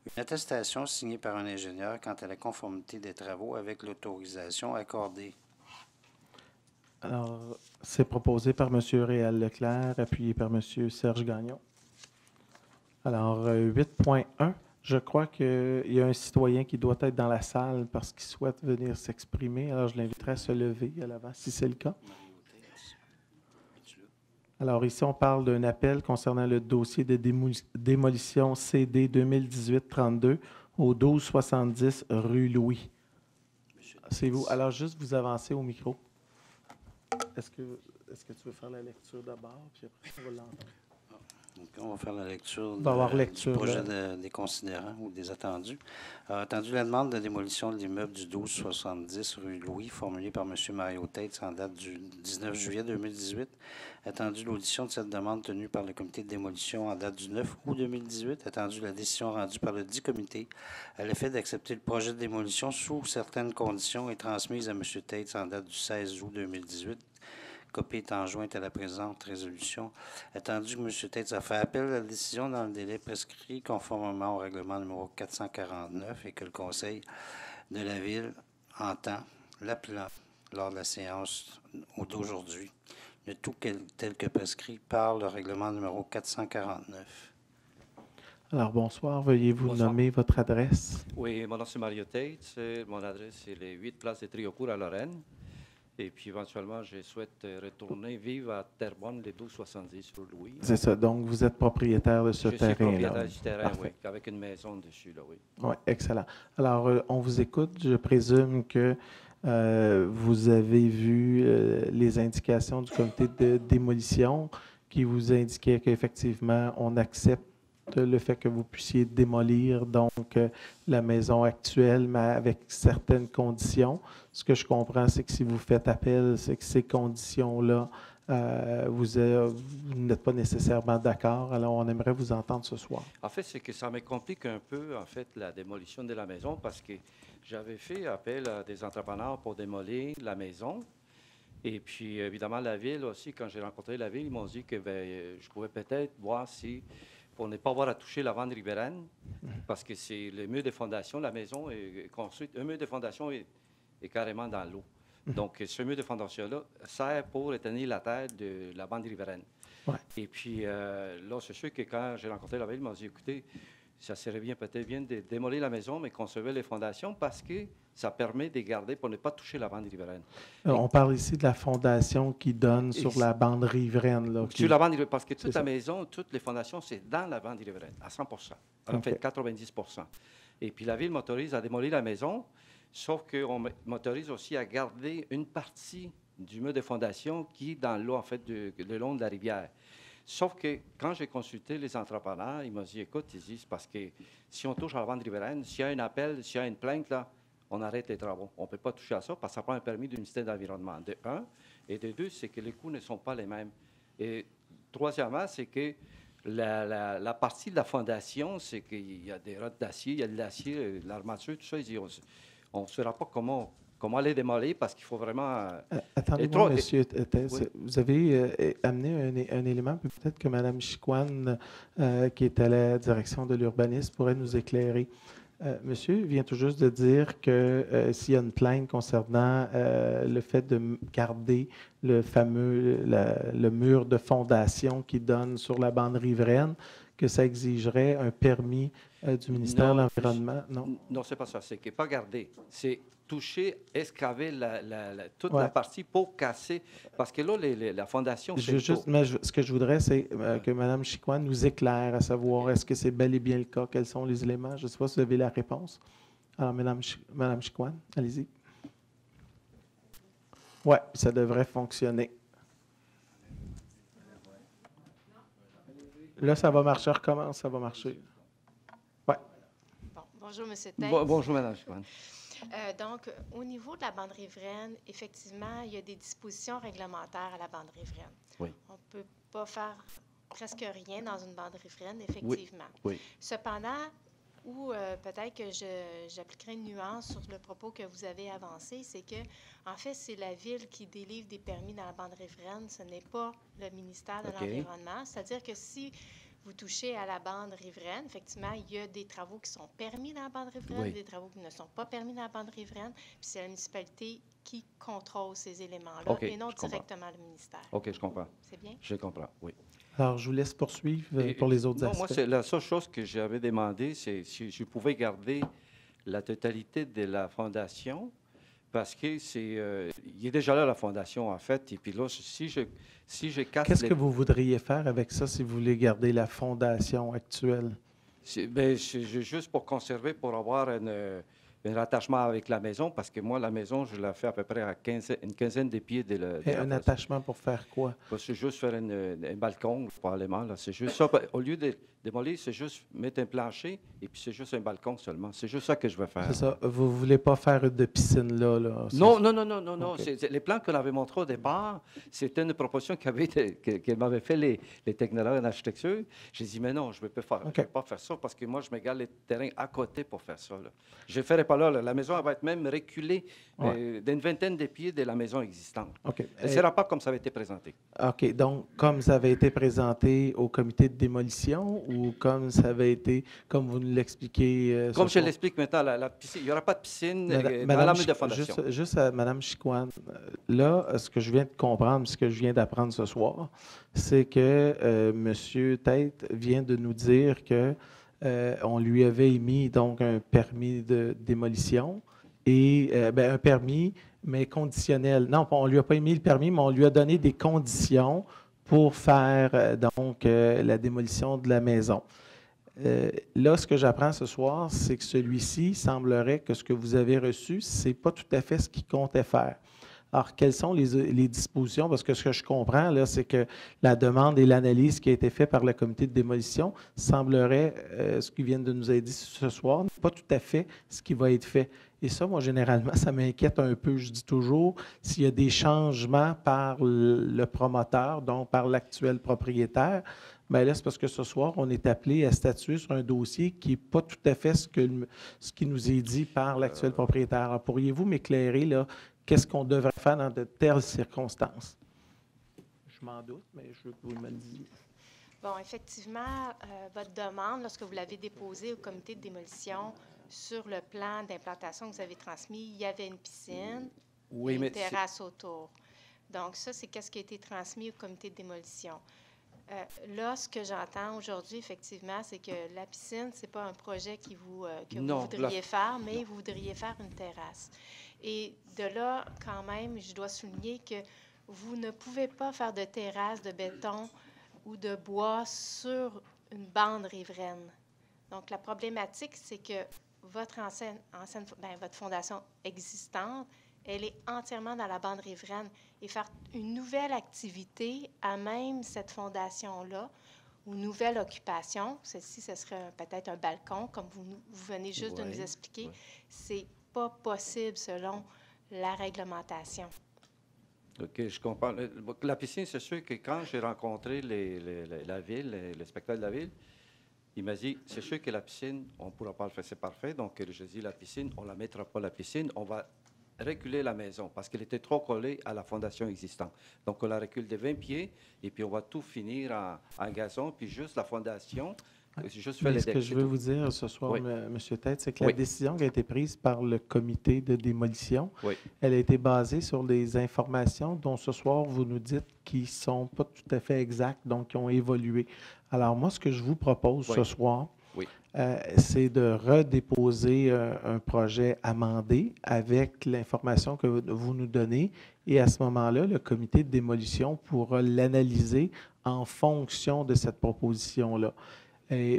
une attestation signée par un ingénieur quant à la conformité des travaux avec l'autorisation accordée. Alors, c'est proposé par M. Réal Leclerc, appuyé par M. Serge Gagnon. Alors, 8.1, Je crois qu'il y a un citoyen qui doit être dans la salle parce qu'il souhaite venir s'exprimer. Alors, je l'inviterai à se lever à l'avant, si c'est le cas. Alors, ici, on parle d'un appel concernant le dossier de démolition CD 2018-32 au 1270 rue Louis. C'est vous. Alors, juste vous avancez au micro. Est-ce que tu veux faire la lecture d'abord, puis après, on va l'entendre? Donc, on va faire la lecture, On va avoir lecture, du projet des considérants ou des attendus. Attendu la demande de démolition de l'immeuble du 1270 rue Louis, formulée par M. Mario Taitz en date du 19 juillet 2018. Attendu l'audition de cette demande tenue par le comité de démolition en date du 9 août 2018. Attendu la décision rendue par le dit comité à l'effet d'accepter le projet de démolition sous certaines conditions et transmise à M. Taitz en date du 16 août 2018. Copie étant jointe à la présente résolution. Attendu que M. Taitz a fait appel à la décision dans le délai prescrit conformément au règlement numéro 449 et que le Conseil de la Ville entend l'appelant lors de la séance d'aujourd'hui, le tout tel que prescrit par le règlement numéro 449. Alors, bonsoir. Veuillez-vous nommer votre adresse? Oui, mon nom c'est Mario Taitz. Mon adresse est les 8 places de Triocourt à Lorraine. Et puis, éventuellement, je souhaite retourner vivre à Terrebonne, les 1270 rue Louis. C'est ça. Donc, vous êtes propriétaire de ce terrain-là. Je suis propriétaire du terrain, Parfait. oui, avec une maison dessus, là, oui. Oui, excellent. Alors, on vous écoute. Je présume que vous avez vu les indications du comité de démolition qui vous indiquait qu'effectivement, on accepte le fait que vous puissiez démolir donc la maison actuelle, mais avec certaines conditions. Ce que je comprends, c'est que si vous faites appel, c'est que ces conditions-là, vous n'êtes pas nécessairement d'accord. Alors, on aimerait vous entendre ce soir. En fait, c'est que ça me complique un peu, en fait, la démolition de la maison parce que j'avais fait appel à des entrepreneurs pour démolir la maison. Et puis, évidemment, la Ville aussi, quand j'ai rencontré la Ville, ils m'ont dit que je pouvais peut-être voir si, pour ne pas avoir à toucher la vente riveraine, parce que c'est le mur de fondation, la maison est construite, un mur de fondation est carrément dans l'eau. Donc, ce mur de fondation-là sert pour éteindre la terre de la bande riveraine. Ouais. Et puis, là, c'est sûr que quand j'ai rencontré la Ville, ils m'ont dit, écoutez, ça serait peut-être bien de démolir la maison, mais conserver les fondations parce que ça permet de garder pour ne pas toucher la bande riveraine. On parle ici de la fondation qui donne sur la bande riveraine. Là, sur la bande riveraine, parce que toute la maison, toutes les fondations, c'est dans la bande riveraine, à 100 en fait, 90 Et puis, la Ville m'autorise à démolir la maison, sauf qu'on m'autorise aussi à garder une partie du mur de fondation qui est dans l'eau, en fait, le long de la rivière. Sauf que quand j'ai consulté les entrepreneurs, ils m'ont dit, écoute, ils disent, parce que si on touche à la bande riveraine, s'il y a un appel, s'il y a une plainte, là, on arrête les travaux. On ne peut pas toucher à ça parce que ça prend un permis du ministère de l'Environnement, de un. Et de deux, c'est que les coûts ne sont pas les mêmes. Et troisièmement, c'est que la partie de la fondation, c'est qu'il y a des rottes d'acier, il y a de l'acier, l'armature, tout ça. Ils disent, on ne saura pas comment les démolir parce qu'il faut vraiment... Attendez-moi, M. Taitz. Oui. Vous avez amené un élément, peut-être que Mme Chicoine, qui est à la direction de l'urbanisme, pourrait nous éclairer. Monsieur vient tout juste de dire que s'il y a une plainte concernant le fait de garder le fameux le mur de fondation qui donne sur la bande riveraine, que ça exigerait un permis du ministère de l'Environnement. Non, c'est pas ça. C'est que pas garder. C'est toucher, excaver toute la partie pour casser. Parce que là, la fondation, c'est ce que je voudrais, c'est que Mme Chicoine nous éclaire à savoir est-ce que c'est bel et bien le cas, quels sont les éléments. Je ne sais pas si vous avez la réponse. Alors, Mme Chicoine, allez-y. Oui, ça devrait fonctionner. Là, ça va marcher. Recommence, ça va marcher. Oui. Bon, bonjour, M. Taitz. Bonjour, Mme Chicoine. Donc, au niveau de la bande riveraine, effectivement, il y a des dispositions réglementaires à la bande riveraine. Oui. On ne peut pas faire presque rien dans une bande riveraine, effectivement. Oui. Cependant, ou peut-être que j'appliquerai une nuance sur le propos que vous avez avancé, c'est que, en fait, c'est la Ville qui délivre des permis dans la bande riveraine, ce n'est pas le ministère de l'Environnement. C'est-à-dire que si vous touchez à la bande riveraine, effectivement, il y a des travaux qui sont permis dans la bande riveraine, des travaux qui ne sont pas permis dans la bande riveraine, puis c'est la municipalité qui contrôle ces éléments-là, et non directement le ministère. OK, je comprends. C'est bien? Je comprends, oui. Alors, je vous laisse poursuivre Et- pour les autres non, aspects. moi, c'est la seule chose que j'avais demandé, c'est si je pouvais garder la totalité de la fondation, parce que il est déjà là, la fondation, en fait. Et puis là, si je casse Qu'est-ce que vous voudriez faire avec ça si vous voulez garder la fondation actuelle? c'est juste pour conserver, pour avoir un rattachement avec la maison, parce que moi, la maison, je la fais à peu près à une quinzaine de pieds de la Et un fondation. attachement pour faire quoi? C'est juste faire un balcon, probablement. Là. C'est juste ça. Au lieu de démolir, c'est juste mettre un plancher et puis c'est juste un balcon seulement. C'est juste ça que je veux faire. C'est ça. Vous ne voulez pas faire de piscine là? Non, non, non, non, non, non. OK. Les plans qu'on avait montrés au départ, c'était une proposition que m'avaient fait les technologues en architecture. J'ai dit, mais non, je ne peux pas faire ça parce que moi, je me garde les terrains à côté pour faire ça. Là. Je ne ferai pas là. La maison elle va être même reculée d'une vingtaine de pieds de la maison existante. OK. Ce ne sera pas comme ça avait été présenté. OK. Donc, comme ça avait été présenté au comité de démolition ou comme ça avait été, comme vous nous l'expliquez? Comme ce je soir? l'explique maintenant, la piscine, il n'y aura pas de piscine dans Madame la mur de fondation. juste à Mme Chicoine, là, ce que je viens de comprendre, ce que je viens d'apprendre ce soir, c'est que M. Tête vient de nous dire que on lui avait émis donc un permis de démolition et un permis, mais conditionnel. Non, on ne lui a pas émis le permis, mais on lui a donné des conditions pour faire la démolition de la maison. Là, ce que j'apprends ce soir, c'est que celui-ci semblerait que ce que vous avez reçu, ce n'est pas tout à fait ce qu'il comptait faire. Alors, quelles sont les dispositions? Parce que ce que je comprends, là, c'est que la demande et l'analyse qui a été faite par le comité de démolition semblerait, ce qu'ils viennent de nous aider ce soir, n'est pas tout à fait ce qui va être fait. Et ça, moi, généralement, ça m'inquiète un peu. Je dis toujours, s'il y a des changements par le promoteur, donc par l'actuel propriétaire, bien là, c'est parce que ce soir, on est appelé à statuer sur un dossier qui n'est pas tout à fait ce qui nous est dit par l'actuel propriétaire. Alors, pourriez-vous m'éclairer, là, qu'est-ce qu'on devrait faire dans de telles circonstances? Je m'en doute, mais je veux que vous me le disiez. Bon, effectivement, votre demande, lorsque vous l'avez déposée au comité de démolition, sur le plan d'implantation que vous avez transmis, il y avait une piscine et une terrasse autour. Donc, ça, c'est ce qui a été transmis au comité de démolition. Là, ce que j'entends aujourd'hui, effectivement, c'est que la piscine, ce n'est pas un projet que vous voudriez faire, mais vous voudriez faire une terrasse. Et de là, quand même, je dois souligner que vous ne pouvez pas faire de terrasse de béton ou de bois sur une bande riveraine. Donc, la problématique, c'est que votre votre fondation existante, elle est entièrement dans la bande riveraine. Et faire une nouvelle activité à même cette fondation-là, ou une nouvelle occupation, celle-ci, ce serait peut-être un balcon, comme vous venez juste de nous expliquer, c'est pas possible selon la réglementation. OK, je comprends. La piscine, c'est sûr que quand j'ai rencontré la ville, l'inspecteur de la ville, il m'a dit, c'est sûr que la piscine, on ne pourra pas le faire, c'est parfait. Donc, je dis, la piscine, on ne la mettra pas, la piscine, on va reculer la maison parce qu'elle était trop collée à la fondation existante. Donc, on la recule de 20 pieds et puis on va tout finir en gazon, puis juste la fondation. Juste faire ce que je veux vous dire ce soir, M. Tête, c'est que la décision qui a été prise par le comité de démolition, elle a été basée sur des informations dont ce soir, vous nous dites qui ne sont pas tout à fait exactes, donc qui ont évolué. Alors, moi, ce que je vous propose ce soir, c'est de redéposer un projet amendé avec l'information que vous nous donnez. Et à ce moment-là, le comité de démolition pourra l'analyser en fonction de cette proposition-là.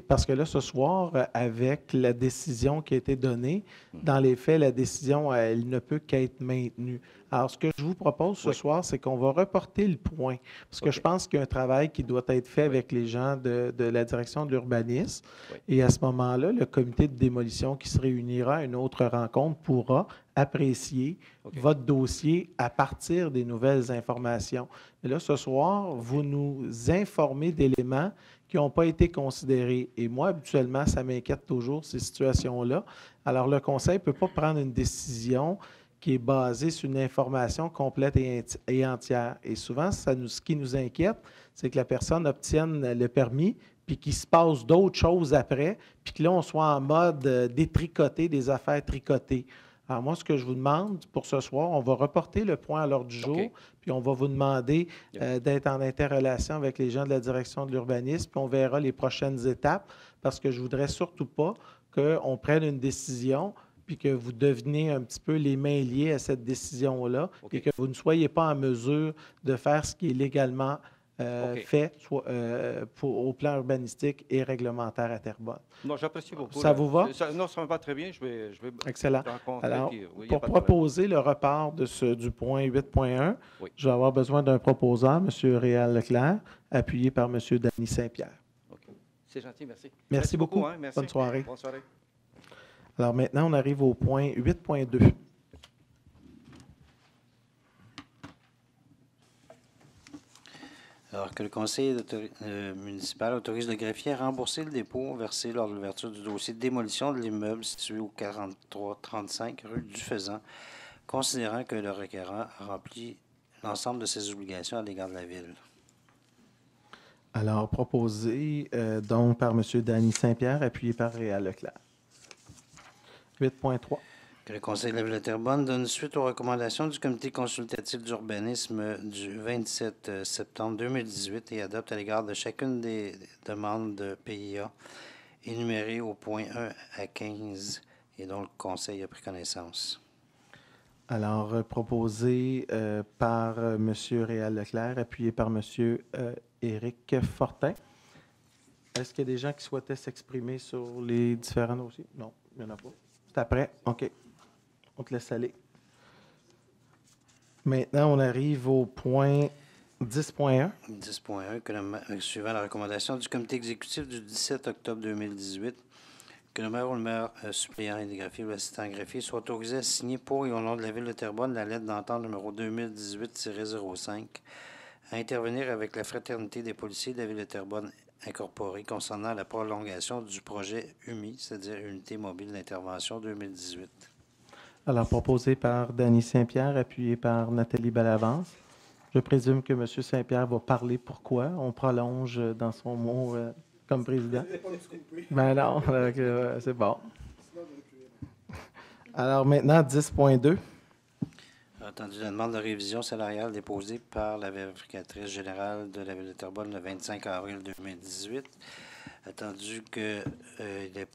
Parce que là, ce soir, avec la décision qui a été donnée, dans les faits, la décision, elle ne peut qu'être maintenue. Alors, ce que je vous propose ce soir, c'est qu'on va reporter le point. Parce que je pense qu'il y a un travail qui doit être fait avec les gens de la direction de l'urbanisme. Et à ce moment-là, le comité de démolition qui se réunira à une autre rencontre pourra apprécier votre dossier à partir des nouvelles informations. Mais là, ce soir, vous nous informez d'éléments qui n'ont pas été considérés. Et moi, habituellement, ça m'inquiète toujours, ces situations-là. Alors, le Conseil ne peut pas prendre une décision qui est basée sur une information complète et entière. Et souvent, ce qui nous inquiète, c'est que la personne obtienne le permis, puis qu'il se passe d'autres choses après, puis que là, on soit en mode détricoter des affaires tricotées. Alors moi, ce que je vous demande pour ce soir, on va reporter le point à l'ordre du jour, OK. puis on va vous demander d'être en interrelation avec les gens de la direction de l'urbanisme, puis on verra les prochaines étapes, parce que je ne voudrais surtout pas qu'on prenne une décision, puis que vous deveniez un petit peu les mains liées à cette décision-là, OK. et que vous ne soyez pas en mesure de faire ce qui est légalement OK. fait au plan urbanistique et réglementaire à Terrebonne. Non, j'apprécie beaucoup. Ça vous va? Non, ça me va très bien. Je vais Excellent. rencontrer. Alors, puis, oui, y a pour pas de problème. proposer le report du point 8.1, Oui. je vais avoir besoin d'un proposeur, M. Réal Leclerc, appuyé par M. Danny Saint-Pierre. OK. C'est gentil, merci. Merci beaucoup. Hein, merci. Bonne soirée. Bonne soirée. Alors maintenant, on arrive au point 8.2. Alors que le conseil municipal autorise le greffier à rembourser le dépôt versé lors de l'ouverture du dossier de démolition de l'immeuble situé au 4335 rue du Faisan, considérant que le requérant a rempli l'ensemble de ses obligations à l'égard de la Ville. Alors, proposé donc par M. Danny Saint-Pierre, appuyé par Réal Leclerc. 8.3. Que le Conseil de la Ville de Terrebonne donne suite aux recommandations du Comité consultatif d'urbanisme du 27 septembre 2018 et adopte à l'égard de chacune des demandes de PIA énumérées au point 1 à 15 et dont le Conseil a pris connaissance. Alors, proposé par M. Réal Leclerc, appuyé par M. Éric Fortin. Est-ce qu'il y a des gens qui souhaitaient s'exprimer sur les différents dossiers? Non, il n'y en a pas. C'est après? OK. On te laisse aller. Maintenant, on arrive au point 10.1. 10.1, suivant la recommandation du comité exécutif du 17 octobre 2018, que le maire ou le maire suppléant et greffier ou l'assistant greffier soit autorisé à signer pour et au nom de la Ville de Terrebonne la lettre d'entente numéro 2018-05 à intervenir avec la Fraternité des policiers de la Ville de Terrebonne incorporée concernant la prolongation du projet UMI, c'est-à-dire Unité mobile d'intervention 2018. Alors, proposé par Danny Saint-Pierre, appuyé par Nathalie Bellavance. Je présume que M. Saint-Pierre va parler pourquoi on prolonge dans son mot comme président. Ben non, c'est bon. Alors maintenant, 10.2. Entendu la demande de révision salariale déposée par la vérificatrice générale de la Ville de Terrebonne le 25 avril 2018. Attendu qu'il est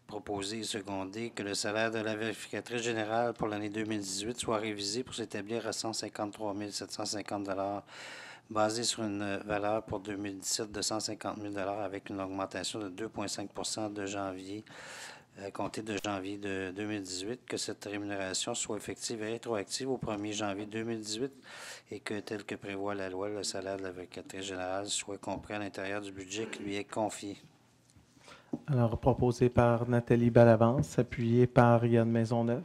proposé et secondé que le salaire de la vérificatrice générale pour l'année 2018 soit révisé pour s'établir à 153 750 $ basé sur une valeur pour 2017 de 150 000 $ avec une augmentation de 2,5 % de janvier à compter de janvier de 2018, que cette rémunération soit effective et rétroactive au 1er janvier 2018 et que, tel que prévoit la loi, le salaire de la vérificatrice générale soit compris à l'intérieur du budget qui lui est confié. Alors, proposé par Nathalie Bellavance, appuyé par Yann Maisonneuve.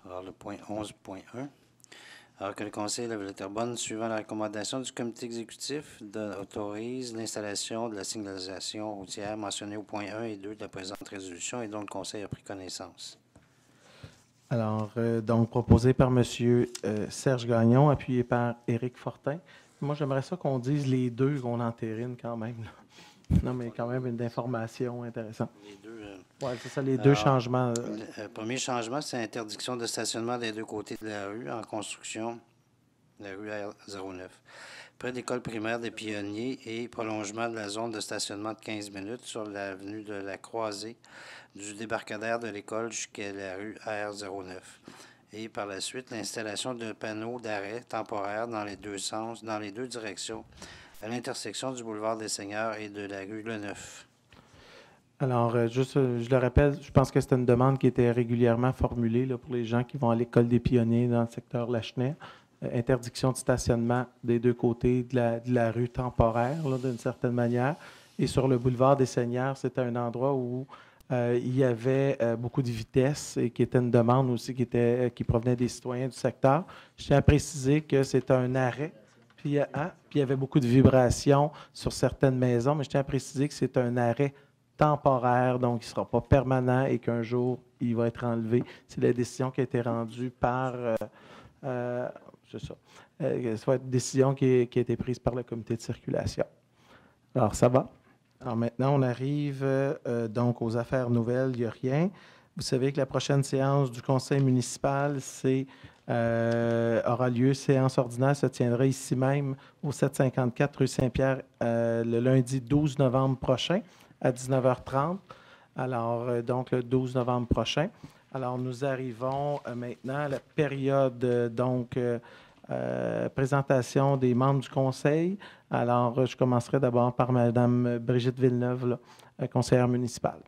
Alors, le point 11.1. Alors que le Conseil de la Ville de Terrebonne, suivant la recommandation du comité exécutif, autorise l'installation de la signalisation routière mentionnée au point 1 et 2 de la présente résolution et dont le Conseil a pris connaissance. Alors, donc, proposé par M. Serge Gagnon, appuyé par Éric Fortin. Moi, j'aimerais ça qu'on dise les deux, qu'on entérine quand même. Là. Non, mais quand même une information intéressante. Les deux. Oui, c'est ça, les deux changements. Le premier changement, c'est l'interdiction de stationnement des deux côtés de la rue en construction, la rue R09, près de l'école primaire des Pionniers et prolongement de la zone de stationnement de 15 minutes sur l'avenue de la Croisée du débarcadère de l'école jusqu'à la rue R09. Et par la suite, l'installation de panneaux d'arrêt temporaires dans les deux sens, dans les deux directions, à l'intersection du boulevard des Seigneurs et de la rue Le Neuf. Alors, juste, je le rappelle, je pense que c'était une demande qui était régulièrement formulée là, pour les gens qui vont à l'école des Pionniers dans le secteur Lachenay. Interdiction de stationnement des deux côtés de la rue temporaire, là, d'une certaine manière. Et sur le boulevard des Seigneurs, c'était un endroit où il y avait beaucoup de vitesse et qui était une demande aussi qui provenait des citoyens du secteur. Je tiens à préciser que c'est un arrêt. Puis il y avait beaucoup de vibrations sur certaines maisons, mais je tiens à préciser que c'est un arrêt temporaire, donc il ne sera pas permanent et qu'un jour, il va être enlevé. C'est la décision qui a été rendue par C'est ça. Ça va être une décision qui a été prise par le comité de circulation. Alors, ça va. Alors maintenant, on arrive donc aux affaires nouvelles. Il n'y a rien. Vous savez que la prochaine séance du conseil municipal, aura lieu, séance ordinaire, se tiendra ici même au 754 rue Saint-Pierre le lundi 12 novembre prochain à 19h30. Alors, donc le 12 novembre prochain. Alors, nous arrivons maintenant à la période, présentation des membres du conseil. Alors, je commencerai d'abord par Mme Brigitte Villeneuve, là, conseillère municipale.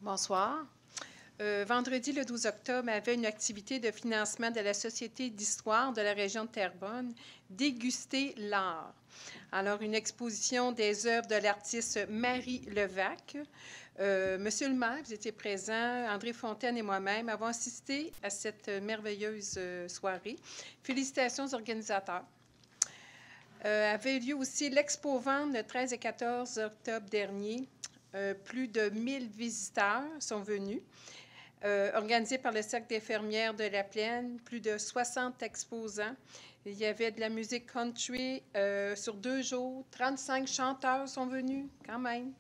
Bonsoir. Vendredi, le 12 octobre, avait une activité de financement de la Société d'histoire de la région de Terrebonne, Déguster l'art. Alors, une exposition des œuvres de l'artiste Marie Levac. Monsieur le maire, vous étiez présent, André Fontaine et moi-même avons assisté à cette merveilleuse soirée. Félicitations aux organisateurs. Avait lieu aussi l'Expo-Vente le 13 et 14 octobre dernier. Plus de 1000 visiteurs sont venus. Organisé par le Cercle des fermières de la Plaine, plus de 60 exposants. Il y avait de la musique country sur 2 jours. 35 chanteurs sont venus, quand même.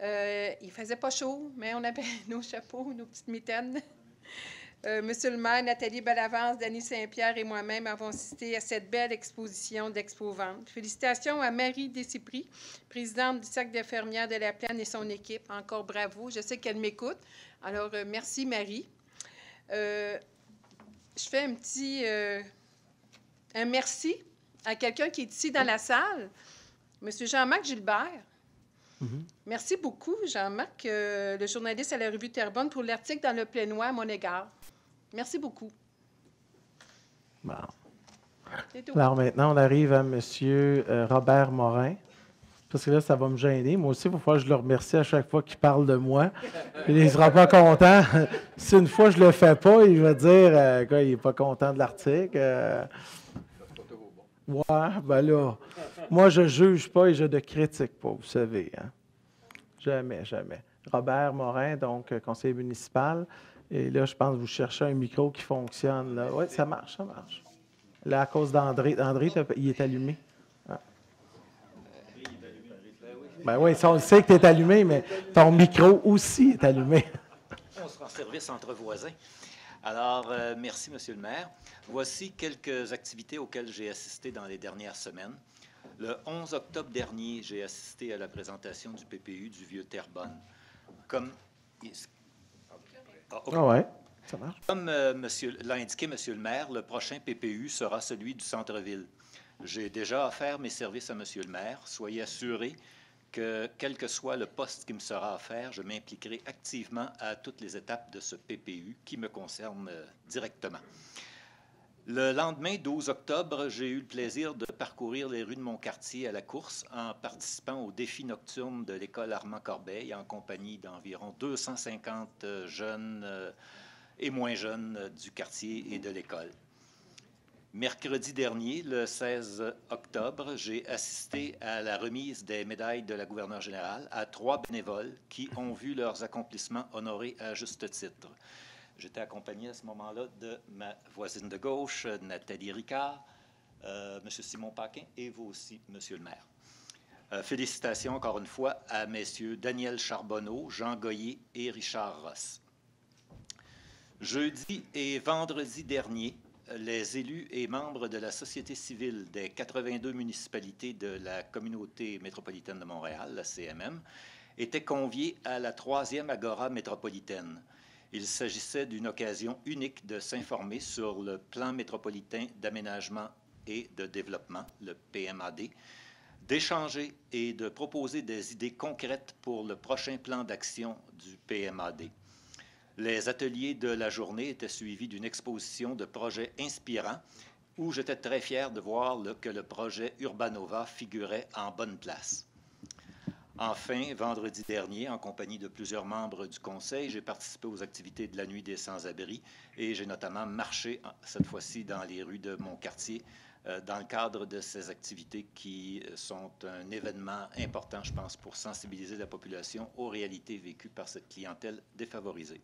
Il ne faisait pas chaud, mais on avait nos chapeaux, nos petites mitaines. Monsieur le maire, Nathalie Bellavance, Dany Saint-Pierre et moi-même avons assisté à cette belle exposition d'Expo-Vente. Félicitations à Marie Descipri, présidente du Cercle des fermières de la Plaine et son équipe. Encore bravo. Je sais qu'elle m'écoute. Alors, merci, Marie. Je fais un merci à quelqu'un qui est ici dans la salle, Monsieur Jean-Marc Gilbert. Merci beaucoup, Jean-Marc, le journaliste à la revue Terrebonne, pour l'article dans le Plénois à mon égard. Merci beaucoup. Bon. C'est tout. Alors maintenant, on arrive à M. Robert Morin. Parce que là, ça va me gêner. Moi aussi, il va falloir que je le remercie à chaque fois qu'il parle de moi. Puis il ne sera pas content. Si une fois je ne le fais pas, il va dire qu'il n'est pas content de l'article. Ouais, ben là, moi, je ne juge pas et je ne critique pas, vous savez. Hein? Jamais, jamais. Robert Morin, donc conseiller municipal. Et là, je pense que vous cherchez un micro qui fonctionne. Oui, ça marche, ça marche. Là, à cause d'André. André, il est allumé. Ah. Ben oui, ça, on le sait que tu es allumé, mais ton micro aussi est allumé. On sera en service entre voisins. Alors, merci, Monsieur le maire. Voici quelques activités auxquelles j'ai assisté dans les dernières semaines. Le 11 octobre dernier, j'ai assisté à la présentation du PPU du Vieux-Terrebonne. Comme ça marche. Comme l'a indiqué Monsieur le maire, le prochain PPU sera celui du centre-ville. J'ai déjà offert mes services à Monsieur le maire. Soyez assuré que, quel que soit le poste qui me sera offert, je m'impliquerai activement à toutes les étapes de ce PPU qui me concerne directement. Le lendemain, 12 octobre, j'ai eu le plaisir de parcourir les rues de mon quartier à la course en participant au défi nocturne de l'école Armand-Corbeil en compagnie d'environ 250 jeunes et moins jeunes du quartier et de l'école. Mercredi dernier, le 16 octobre, j'ai assisté à la remise des médailles de la gouverneure générale à 3 bénévoles qui ont vu leurs accomplissements honorés à juste titre. J'étais accompagné à ce moment-là de ma voisine de gauche, Nathalie Ricard, M. Simon Paquin et vous aussi, Monsieur le maire. Félicitations encore une fois à messieurs Daniel Charbonneau, Jean Goyer et Richard Ross. Jeudi et vendredi dernier, les élus et membres de la société civile des 82 municipalités de la communauté métropolitaine de Montréal, la CMM, étaient conviés à la 3e Agora métropolitaine. Il s'agissait d'une occasion unique de s'informer sur le plan métropolitain d'aménagement et de développement, le PMAD, d'échanger et de proposer des idées concrètes pour le prochain plan d'action du PMAD. Les ateliers de la journée étaient suivis d'une exposition de projets inspirants où j'étais très fier de voir que le projet Urbanova figurait en bonne place. Enfin, vendredi dernier, en compagnie de plusieurs membres du Conseil, j'ai participé aux activités de la Nuit des sans-abri et j'ai notamment marché, cette fois-ci, dans les rues de mon quartier, dans le cadre de ces activités qui sont un événement important, je pense, pour sensibiliser la population aux réalités vécues par cette clientèle défavorisée.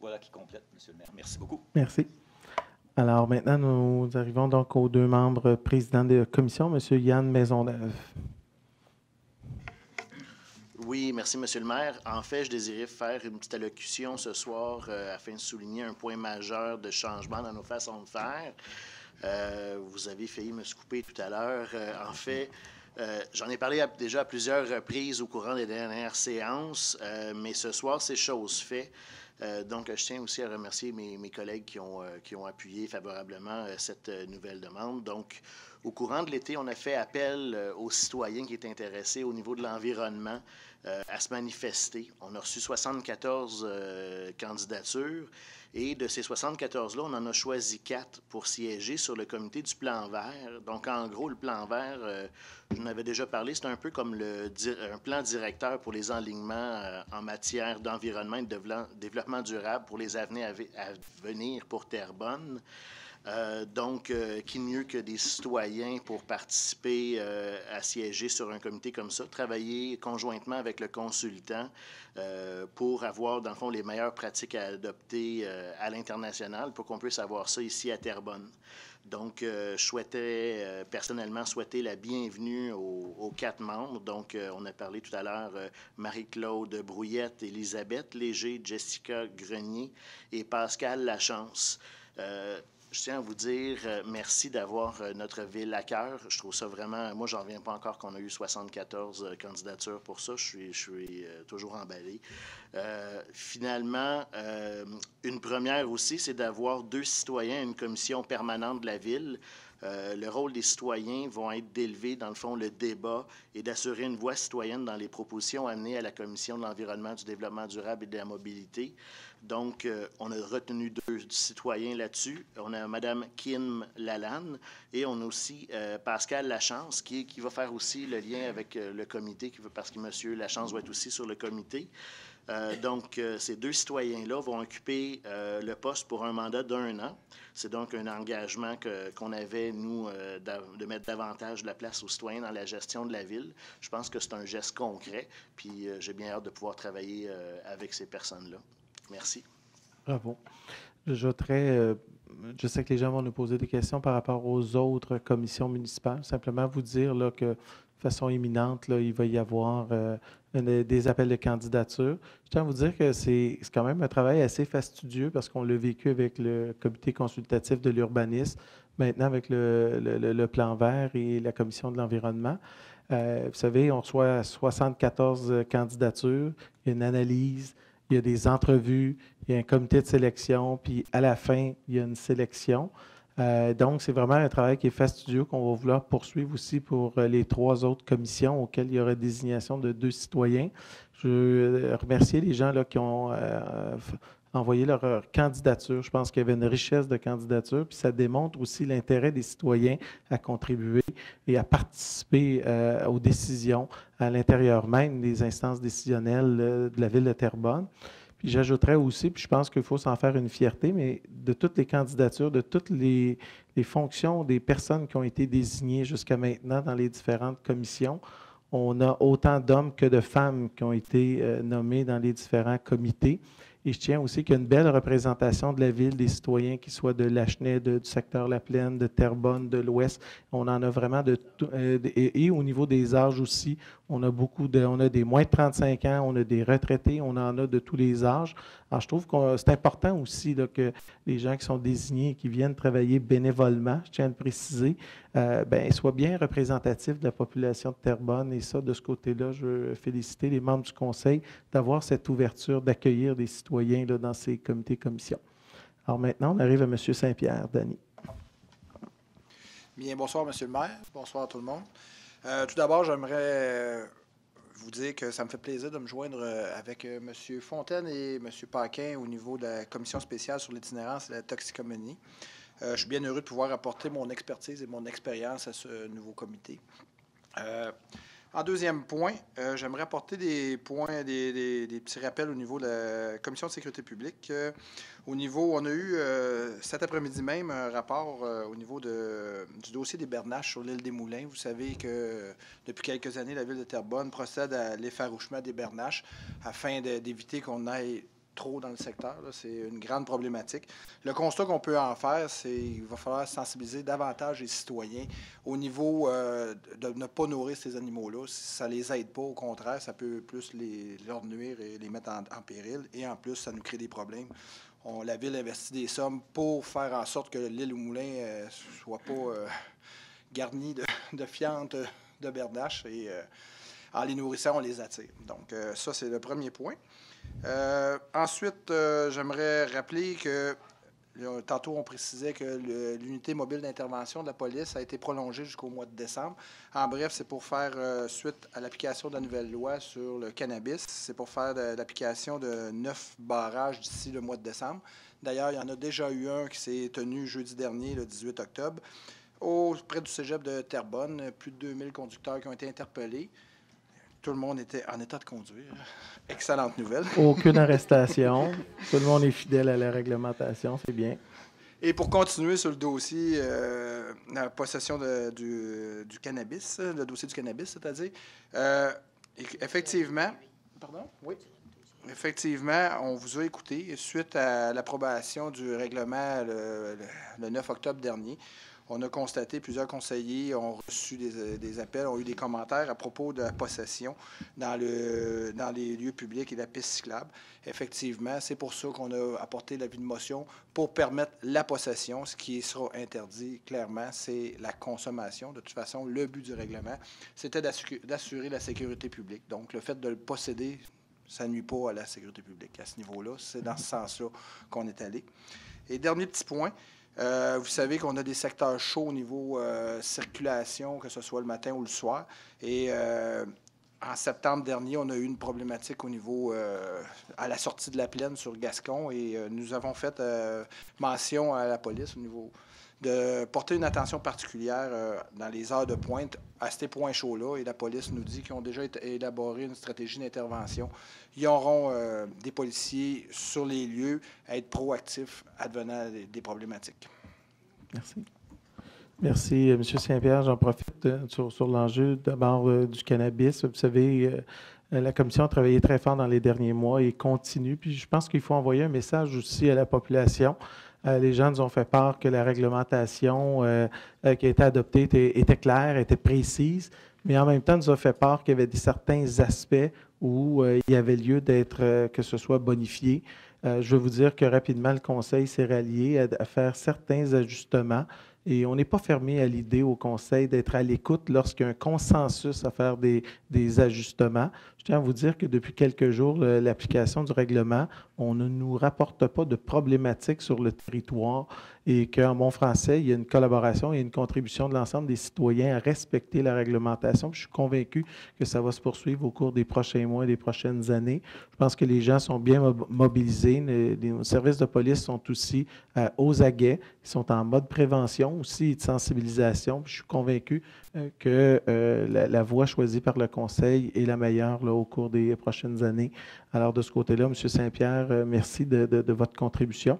Voilà qui complète, M. le maire. Merci beaucoup. Merci. Alors maintenant, nous arrivons donc aux deux membres présidents de la commission, M. Yann Maisonneuve. Oui, merci, M. le maire. En fait, je désirais faire une petite allocution ce soir afin de souligner un point majeur de changement dans nos façons de faire. Vous avez failli me couper tout à l'heure. En fait, j'en ai parlé déjà à plusieurs reprises au courant des dernières séances, mais ce soir, c'est chose faite. Donc, je tiens aussi à remercier mes collègues qui ont appuyé favorablement cette nouvelle demande. Donc, au courant de l'été, on a fait appel aux citoyens qui étaient intéressés au niveau de l'environnement à se manifester. On a reçu 74 candidatures et de ces 74-là, on en a choisi 4 pour siéger sur le comité du plan vert. Donc, en gros, le plan vert, je en avais déjà parlé, c'est un peu comme un plan directeur pour les enlignements en matière d'environnement et de développement durable pour les années à venir pour Terrebonne. Donc, qui mieux que des citoyens pour participer à siéger sur un comité comme ça, travailler conjointement avec le consultant pour avoir, dans le fond, les meilleures pratiques à adopter à l'international pour qu'on puisse avoir ça ici à Terrebonne. Donc, je souhaitais personnellement souhaiter la bienvenue aux 4 membres. Donc, on a parlé tout à l'heure Marie-Claude Brouillette, Élisabeth Léger, Jessica Grenier et Pascal Lachance. Je tiens à vous dire merci d'avoir notre ville à cœur. Je trouve ça vraiment... Moi, j'en reviens pas encore qu'on a eu 74 candidatures pour ça. Je suis toujours emballé. Finalement, une première aussi, c'est d'avoir 2 citoyens à une commission permanente de la ville. Le rôle des citoyens va être d'élever, dans le fond, le débat et d'assurer une voix citoyenne dans les propositions amenées à la Commission de l'environnement, du développement durable et de la mobilité. Donc, on a retenu 2 citoyens là-dessus. On a Mme Kim Lalanne et on a aussi Pascal Lachance qui va faire aussi le lien avec le comité, parce que M. Lachance va être aussi sur le comité. Donc, ces 2 citoyens-là vont occuper le poste pour un mandat d'1 an. C'est donc un engagement qu'on avait, nous, de mettre davantage de la place aux citoyens dans la gestion de la ville. Je pense que c'est un geste concret, puis j'ai bien hâte de pouvoir travailler avec ces personnes-là. Merci. Bravo. J'ajouterais, je sais que les gens vont nous poser des questions par rapport aux autres commissions municipales. Simplement vous dire là, que de façon imminente, là, il va y avoir des appels de candidature. Je tiens à vous dire que c'est quand même un travail assez fastidieux parce qu'on l'a vécu avec le comité consultatif de l'urbanisme, maintenant avec le plan vert et la commission de l'environnement. Vous savez, on reçoit 74 candidatures, il y a une analyse, il y a des entrevues, il y a un comité de sélection, puis à la fin, il y a une sélection. Donc, c'est vraiment un travail qui est fastidieux qu'on va vouloir poursuivre aussi pour les 3 autres commissions auxquelles il y aura désignation de 2 citoyens. Je veux remercier les gens là, qui ont envoyé leur candidature. Je pense qu'il y avait une richesse de candidatures, puis ça démontre aussi l'intérêt des citoyens à contribuer et à participer aux décisions à l'intérieur même des instances décisionnelles de la ville de Terrebonne. Puis j'ajouterais aussi, puis je pense qu'il faut s'en faire une fierté, mais de toutes les candidatures, de toutes les fonctions des personnes qui ont été désignées jusqu'à maintenant dans les différentes commissions, on a autant d'hommes que de femmes qui ont été nommés dans les différents comités. Et je tiens aussi qu'il y a une belle représentation de la ville, des citoyens, qui soient de Lachenay, du secteur La Plaine, de Terrebonne, de l'Ouest. On en a vraiment de tout. Et au niveau des âges aussi, on a des moins de 35 ans, on a des retraités, on en a de tous les âges. Alors, je trouve que c'est important aussi là, que les gens qui sont désignés et qui viennent travailler bénévolement, je tiens à le préciser, soient bien représentatifs de la population de Terrebonne. Et ça, de ce côté-là, je veux féliciter les membres du conseil d'avoir cette ouverture, d'accueillir des citoyens là, dans ces comités commissions. Alors maintenant, on arrive à M. Saint-Pierre. Dany. Bien, bonsoir, M. le maire. Bonsoir à tout le monde. Tout d'abord, j'aimerais vous dire que ça me fait plaisir de me joindre avec M. Fontaine et M. Paquin au niveau de la commission spéciale sur l'itinérance et la toxicomanie. Je suis bien heureux de pouvoir apporter mon expertise et mon expérience à ce nouveau comité. En deuxième point, j'aimerais apporter des points, des petits rappels au niveau de la Commission de sécurité publique. On a eu cet après-midi même un rapport au niveau du dossier des bernaches sur l'île des Moulins. Vous savez que depuis quelques années, la ville de Terrebonne procède à l'effarouchement des bernaches afin d'éviter qu'on aille trop dans le secteur. C'est une grande problématique. Le constat qu'on peut en faire, c'est qu'il va falloir sensibiliser davantage les citoyens au niveau de ne pas nourrir ces animaux-là. Ça ne les aide pas, au contraire, ça peut plus leur nuire et les mettre en péril. Et en plus, ça nous crée des problèmes. La Ville investit des sommes pour faire en sorte que l'île au Moulin ne soit pas garnie de fientes de bernaches. Et en les nourrissant, on les attire. Donc, ça, c'est le premier point. Ensuite, j'aimerais rappeler que tantôt, on précisait que l'unité mobile d'intervention de la police a été prolongée jusqu'au mois de décembre. En bref, c'est pour faire suite à l'application de la nouvelle loi sur le cannabis. C'est pour faire l'application de 9 barrages d'ici le mois de décembre. D'ailleurs, il y en a déjà eu un qui s'est tenu jeudi dernier, le 18 octobre, près du cégep de Terrebonne. Plus de 2000 conducteurs qui ont été interpellés. Tout le monde était en état de conduire. Excellente nouvelle. Aucune arrestation. Tout le monde est fidèle à la réglementation, c'est bien. Et pour continuer sur le dossier, la possession du cannabis, le dossier du cannabis, c'est-à-dire, effectivement, pardon? Oui. Effectivement, on vous a écouté suite à l'approbation du règlement le 9 octobre dernier. On a constaté, plusieurs conseillers ont reçu des appels, ont eu des commentaires à propos de la possession dans les lieux publics et la piste cyclable. Effectivement, c'est pour ça qu'on a apporté l'avis de motion pour permettre la possession. Ce qui sera interdit, clairement, c'est la consommation. De toute façon, le but du règlement, c'était d'assurer la sécurité publique. Donc, le fait de le posséder, ça ne nuit pas à la sécurité publique. À ce niveau-là, c'est dans ce sens-là qu'on est allé. Et dernier petit point. Vous savez qu'on a des secteurs chauds au niveau circulation, que ce soit le matin ou le soir. Et en septembre dernier, on a eu une problématique au niveau à la sortie de la plaine sur Gascon. Et nous avons fait mention à la police au niveau de porter une attention particulière dans les heures de pointe à ces points chauds-là. Et la police nous dit qu'ils ont déjà élaboré une stratégie d'intervention. Ils auront des policiers sur les lieux à être proactifs advenant des problématiques. Merci. Merci, M. Saint-Pierre. J'en profite sur l'enjeu d'abord du cannabis. Vous savez, la Commission a travaillé très fort dans les derniers mois et continue. Puis je pense qu'il faut envoyer un message aussi à la population. Les gens nous ont fait part que la réglementation qui a été adoptée était claire, était précise, mais en même temps, nous a fait part qu'il y avait certains aspects où il y avait lieu d'être, que ce soit bonifié. Je veux vous dire que rapidement, le Conseil s'est rallié à faire certains ajustements. Et on n'est pas fermé à l'idée au Conseil d'être à l'écoute lorsqu'il y a un consensus à faire des ajustements. Je tiens à vous dire que depuis quelques jours, l'application du règlement, on ne nous rapporte pas de problématiques sur le territoire et qu'en bon français, il y a une collaboration et une contribution de l'ensemble des citoyens à respecter la réglementation. Je suis convaincu que ça va se poursuivre au cours des prochains mois et des prochaines années. Je pense que les gens sont bien mobilisés. Les services de police sont aussi aux aguets. Ils sont en mode prévention aussi et de sensibilisation. Je suis convaincu que la voie choisie par le Conseil est la meilleure là, au cours des prochaines années. Alors, de ce côté-là, M. Saint-Pierre, merci de votre contribution.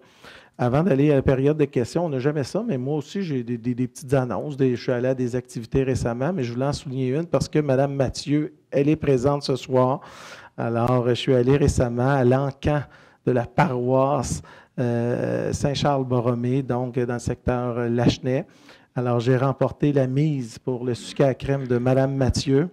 Avant d'aller à la période de questions, on n'a jamais ça, mais moi aussi, j'ai des petites annonces. Je suis allé à des activités récemment, mais je voulais en souligner une parce que Mme Mathieu, elle est présente ce soir. Alors, je suis allé récemment à l'encan de la paroisse Saint-Charles-Borromée, donc dans le secteur Lachenay. Alors, j'ai remporté la mise pour le sucre à crème de Mme Mathieu.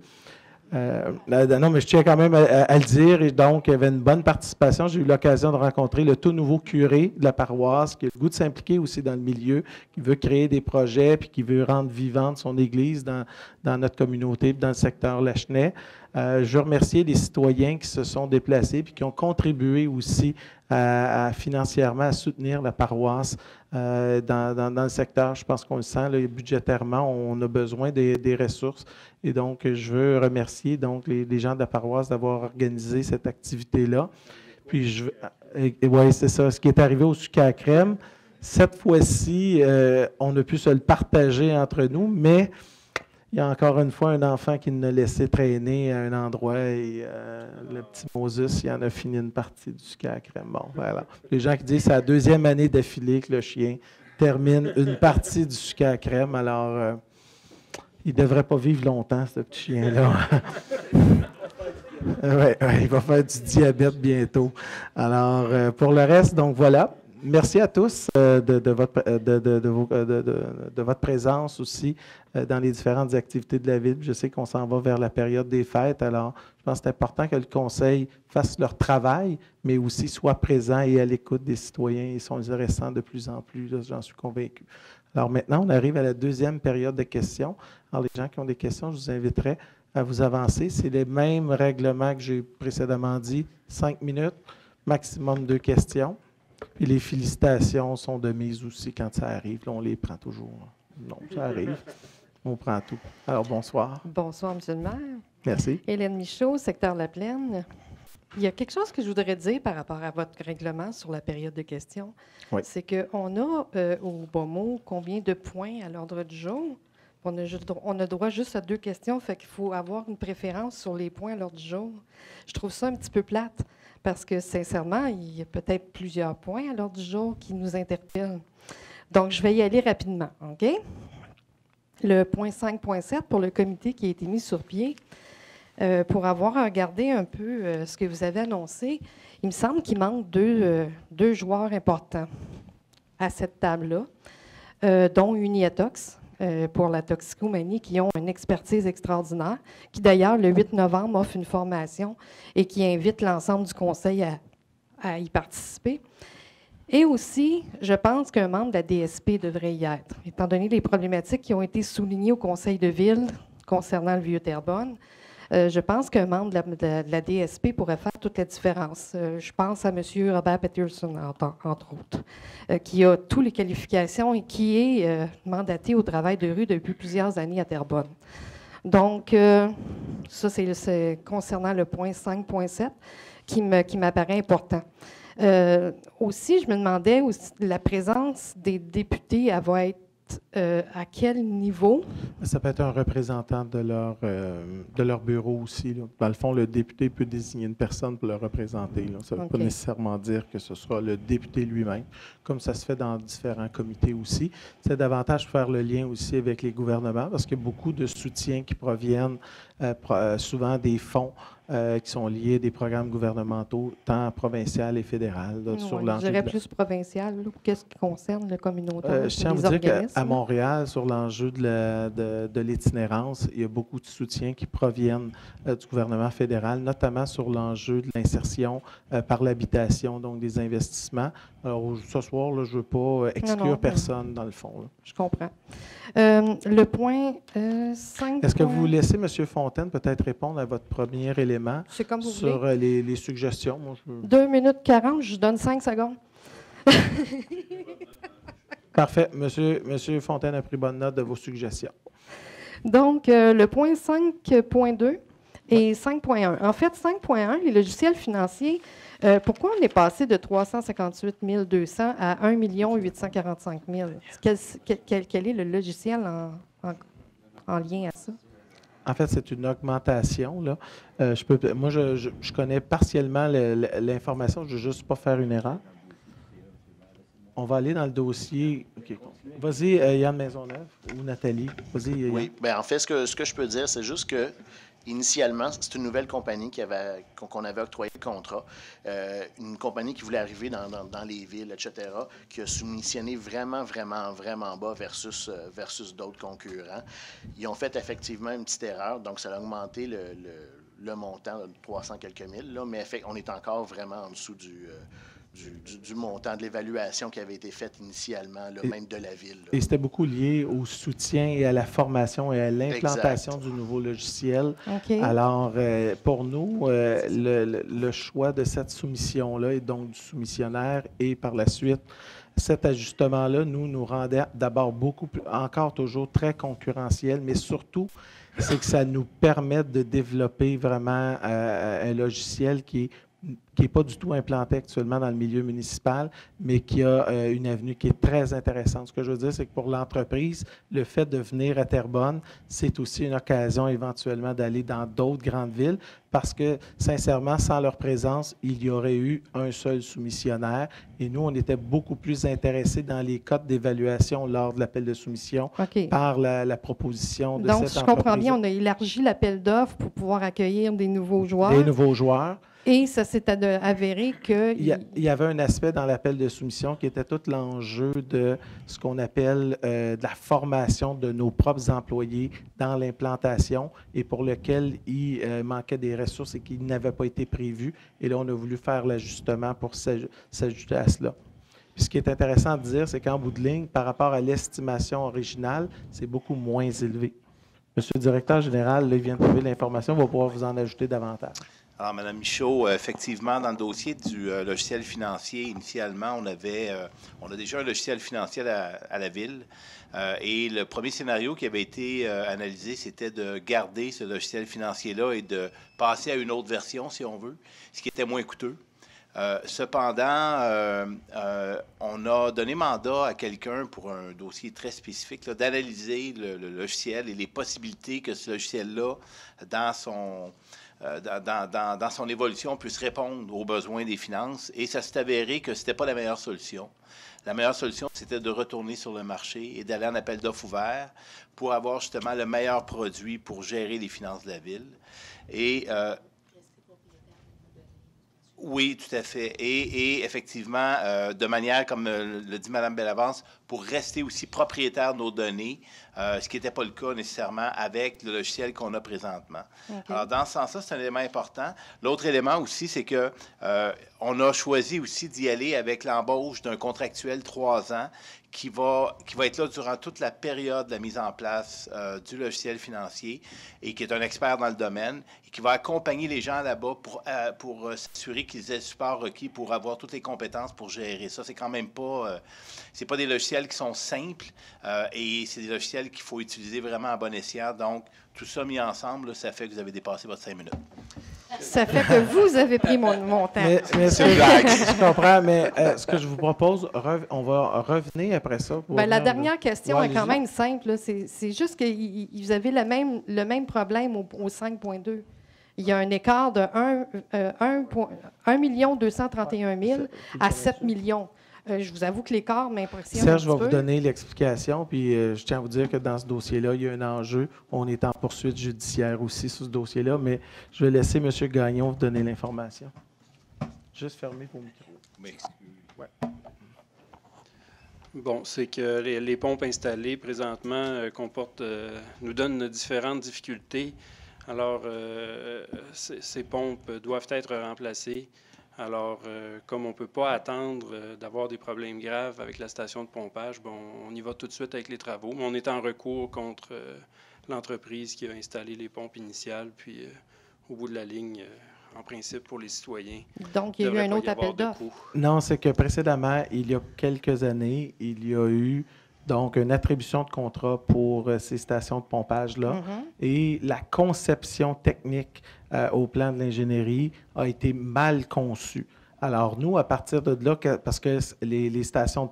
Non, mais je tiens quand même à le dire. Et donc, il y avait une bonne participation. J'ai eu l'occasion de rencontrer le tout nouveau curé de la paroisse qui a le goût de s'impliquer aussi dans le milieu, qui veut créer des projets puis qui veut rendre vivante son Église dans notre communauté, dans le secteur Lachenay. Je veux remercier les citoyens qui se sont déplacés puis qui ont contribué aussi financièrement à soutenir la paroisse dans le secteur. Je pense qu'on le sent, là, budgétairement, on a besoin des ressources. Et donc, je veux remercier donc, les gens de la paroisse d'avoir organisé cette activité-là. Puis, oui, c'est ça. Ce qui est arrivé au sucre à crème, cette fois-ci, on a pu se le partager entre nous, mais il y a encore une fois un enfant qui nous a laissé traîner à un endroit et le petit Moses, il en a fini une partie du sucre à crème. Bon, voilà. Les gens qui disent que c'est la deuxième année d'affilée que le chien termine une partie du sucre à crème, alors il ne devrait pas vivre longtemps, ce petit chien-là. Il va faire du diabète bientôt. Alors, pour le reste, donc voilà. Merci à tous de votre présence aussi dans les différentes activités de la Ville. Je sais qu'on s'en va vers la période des fêtes, alors je pense que c'est important que le Conseil fasse leur travail, mais aussi soit présent et à l'écoute des citoyens. Ils sont intéressants de plus en plus, j'en suis convaincu. Alors maintenant, on arrive à la deuxième période de questions. Alors les gens qui ont des questions, je vous inviterai à vous avancer. C'est les mêmes règlements que j'ai précédemment dit, 5 minutes, maximum 2 questions. Puis les félicitations sont de mise aussi quand ça arrive. Là, on les prend toujours. Non, ça arrive. On prend tout. Alors, bonsoir. Bonsoir, M. le maire. Merci. Hélène Michaud, secteur La Plaine. Il y a quelque chose que je voudrais dire par rapport à votre règlement sur la période de questions. Oui. C'est qu'on a au BOMO combien de points à l'ordre du jour? On a droit juste à 2 questions, fait qu'il faut avoir une préférence sur les points à l'ordre du jour. Je trouve ça un petit peu plate. Parce que, sincèrement, il y a peut-être plusieurs points à l'ordre du jour qui nous interpellent. Donc, je vais y aller rapidement, OK? Le point 5.7 pour le comité qui a été mis sur pied. Pour avoir regardé un peu ce que vous avez annoncé, il me semble qu'il manque deux joueurs importants à cette table-là, dont Uniatox, pour la toxicomanie, qui ont une expertise extraordinaire, qui d'ailleurs, le 8 novembre, offre une formation et qui invite l'ensemble du conseil à y participer. Et aussi, je pense qu'un membre de la DSP devrait y être, étant donné les problématiques qui ont été soulignées au conseil de ville concernant le Vieux-Terrebonne. Je pense qu'un membre de la DSP pourrait faire toute la différence. Je pense à M. Robert Peterson, entre autres, qui a toutes les qualifications et qui est mandaté au travail de rue depuis plusieurs années à Terrebonne. Donc, ça, c'est concernant le point 5.7 qui m'apparaît important. Aussi, je me demandais, la présence des députés, elle va être à quel niveau? Ça peut être un représentant de leur bureau aussi. Là. Dans le fond, le député peut désigner une personne pour le représenter. Là. Ça ne veut pas nécessairement dire que ce sera le député lui-même, comme ça se fait dans différents comités aussi. C'est davantage faire le lien aussi avec les gouvernements, parce qu'il y a beaucoup de soutiens qui proviennent souvent des fonds qui sont liés à des programmes gouvernementaux, tant provincial et fédéral. Là, sur je dirais plus provincial, qu'est-ce qui concerne le communautaire? Je tiens à vous dire qu'à Montréal, sur l'enjeu de l'itinérance, il y a beaucoup de soutiens qui proviennent du gouvernement fédéral, notamment sur l'enjeu de l'insertion par l'habitation, donc des investissements. Alors, ce soir, là, je ne veux pas exclure personne, dans le fond. Là. Je comprends. Le point 5. Est-ce que vous laissez M. Fontaine peut-être répondre à votre premier élément comme vous sur voulez. Les suggestions? Moi, 2 minutes 40, je donne 5 secondes. Parfait. Monsieur Fontaine a pris bonne note de vos suggestions. Donc, le point 5.2 et 5.1. En fait, 5.1, les logiciels financiers, pourquoi on est passé de 358 200 à 1 845 000? Quel est le logiciel en lien à ça? En fait, c'est une augmentation. Là. Moi, je connais partiellement l'information. Je ne veux juste pas faire une erreur. On va aller dans le dossier. Okay. Vas-y, Yann Maisonneuve ou Nathalie. Vas-y, Yann. Oui, bien, en fait, ce que je peux dire, c'est juste que initialement, c'est une nouvelle compagnie qu'on avait octroyé le contrat. Une compagnie qui voulait arriver dans les villes, etc., qui a soumissionné vraiment bas versus d'autres concurrents. Ils ont fait effectivement une petite erreur, donc ça a augmenté le montant de 300 quelques mille, là, mais on est encore vraiment en dessous du montant de l'évaluation qui avait été faite initialement, là, même de la ville. Là. Et c'était beaucoup lié au soutien et à la formation et à l'implantation du nouveau logiciel. Okay. Alors, pour nous, le choix de cette soumission-là et donc du soumissionnaire et par la suite, cet ajustement-là nous rendait d'abord encore toujours très concurrentiel, mais surtout, c'est que ça nous permet de développer vraiment un logiciel qui est qui n'est pas du tout implanté actuellement dans le milieu municipal, mais qui a une avenue qui est très intéressante. Ce que je veux dire, c'est que pour l'entreprise, le fait de venir à Terrebonne, c'est aussi une occasion éventuellement d'aller dans d'autres grandes villes, parce que, sincèrement, sans leur présence, il y aurait eu un seul soumissionnaire. Et nous, on était beaucoup plus intéressés dans les cotes d'évaluation lors de l'appel de soumission par la proposition de cette entreprise. Donc, je comprends bien, on a élargi l'appel d'offres pour pouvoir accueillir des nouveaux joueurs. Des nouveaux joueurs. Et ça s'est avéré que... Il y avait un aspect dans l'appel de soumission qui était tout l'enjeu de ce qu'on appelle de la formation de nos propres employés dans l'implantation et pour lequel il manquait des ressources et qui n'avaient pas été prévues. Et là, on a voulu faire l'ajustement pour s'ajouter à cela. Puis ce qui est intéressant de dire, c'est qu'en bout de ligne, par rapport à l'estimation originale, c'est beaucoup moins élevé. Monsieur le directeur général, là, il vient de trouver l'information, on va pouvoir vous en ajouter davantage. Alors, Mme Michaud, effectivement, dans le dossier du logiciel financier, initialement, on a déjà un logiciel financier à la Ville. Et le premier scénario qui avait été analysé, c'était de garder ce logiciel financier-là et de passer à une autre version, si on veut, ce qui était moins coûteux. Cependant, on a donné mandat à quelqu'un pour un dossier très spécifique d'analyser le logiciel et les possibilités que ce logiciel-là, dans son évolution, puisse répondre aux besoins des finances. Et ça s'est avéré que ce n'était pas la meilleure solution. La meilleure solution, c'était de retourner sur le marché et d'aller en appel d'offres ouvert pour avoir justement le meilleur produit pour gérer les finances de la Ville. Et oui, tout à fait. Et effectivement, de manière, comme le dit Mme Bellavance, pour rester aussi propriétaire de nos données, ce qui n'était pas le cas nécessairement avec le logiciel qu'on a présentement. Okay. Alors, dans ce sens-là, c'est un élément important. L'autre élément aussi, c'est que on a choisi aussi d'y aller avec l'embauche d'un contractuel 3 ans qui va être là durant toute la période de la mise en place du logiciel financier et qui est un expert dans le domaine et qui va accompagner les gens là-bas pour s'assurer qu'ils aient le support requis pour avoir toutes les compétences pour gérer ça. C'est quand même pas... c'est pas des logiciels qui sont simples et c'est des logiciels qu'il faut utiliser vraiment à bon escient. Donc, tout ça mis ensemble, là, ça fait que vous avez dépassé votre 5 minutes. Ça fait que vous avez pris mon temps. Mais je comprends, mais ce que je vous propose, on va revenir après ça. La dernière question est quand même simple. C'est juste que vous avez le même problème au 5.2. Il y a un écart de 1 231 000 à 7 millions. Je vous avoue que l'écart m'impressionne. Serge va vous donner l'explication, puis je tiens à vous dire que dans ce dossier-là, il y a un enjeu. On est en poursuite judiciaire aussi sur ce dossier-là, mais je vais laisser M. Gagnon vous donner l'information. Juste fermer vos micros. Ouais. Bon, c'est que les pompes installées présentement nous donnent différentes difficultés. Alors, ces pompes doivent être remplacées. Alors, comme on ne peut pas attendre d'avoir des problèmes graves avec la station de pompage, bon, on y va tout de suite avec les travaux. Mais on est en recours contre l'entreprise qui a installé les pompes initiales. Puis, au bout de la ligne, en principe, pour les citoyens. Donc, il y a eu un autre appel d'offres? Non, c'est que précédemment, il y a quelques années, il y a eu donc une attribution de contrat pour ces stations de pompage-là. Et la conception technique au plan de l'ingénierie a été mal conçue. Alors, nous, à partir de là, parce que les stations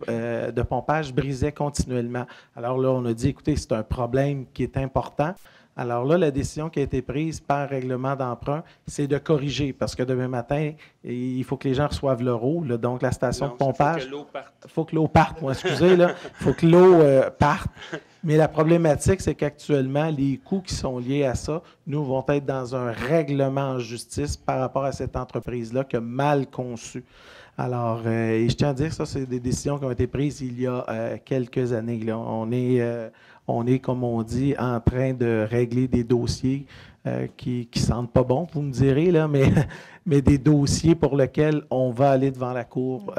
de pompage brisaient continuellement. Alors là, on a dit, écoutez, c'est un problème qui est important. Alors là, la décision qui a été prise par règlement d'emprunt, c'est de corriger, parce que demain matin, il faut que les gens reçoivent leur eau. Là, donc, la station de pompage... Il faut que l'eau parte. Excusez, là. Il faut que l'eau parte. Mais la problématique, c'est qu'actuellement, les coûts qui sont liés à ça, nous, vont être dans un règlement en justice par rapport à cette entreprise-là qui a mal conçu. Alors, et je tiens à dire que ça, c'est des décisions qui ont été prises il y a quelques années. Là. On est, comme on dit, en train de régler des dossiers qui ne sentent pas bon, vous me direz, là, mais des dossiers pour lesquels on va aller devant la Cour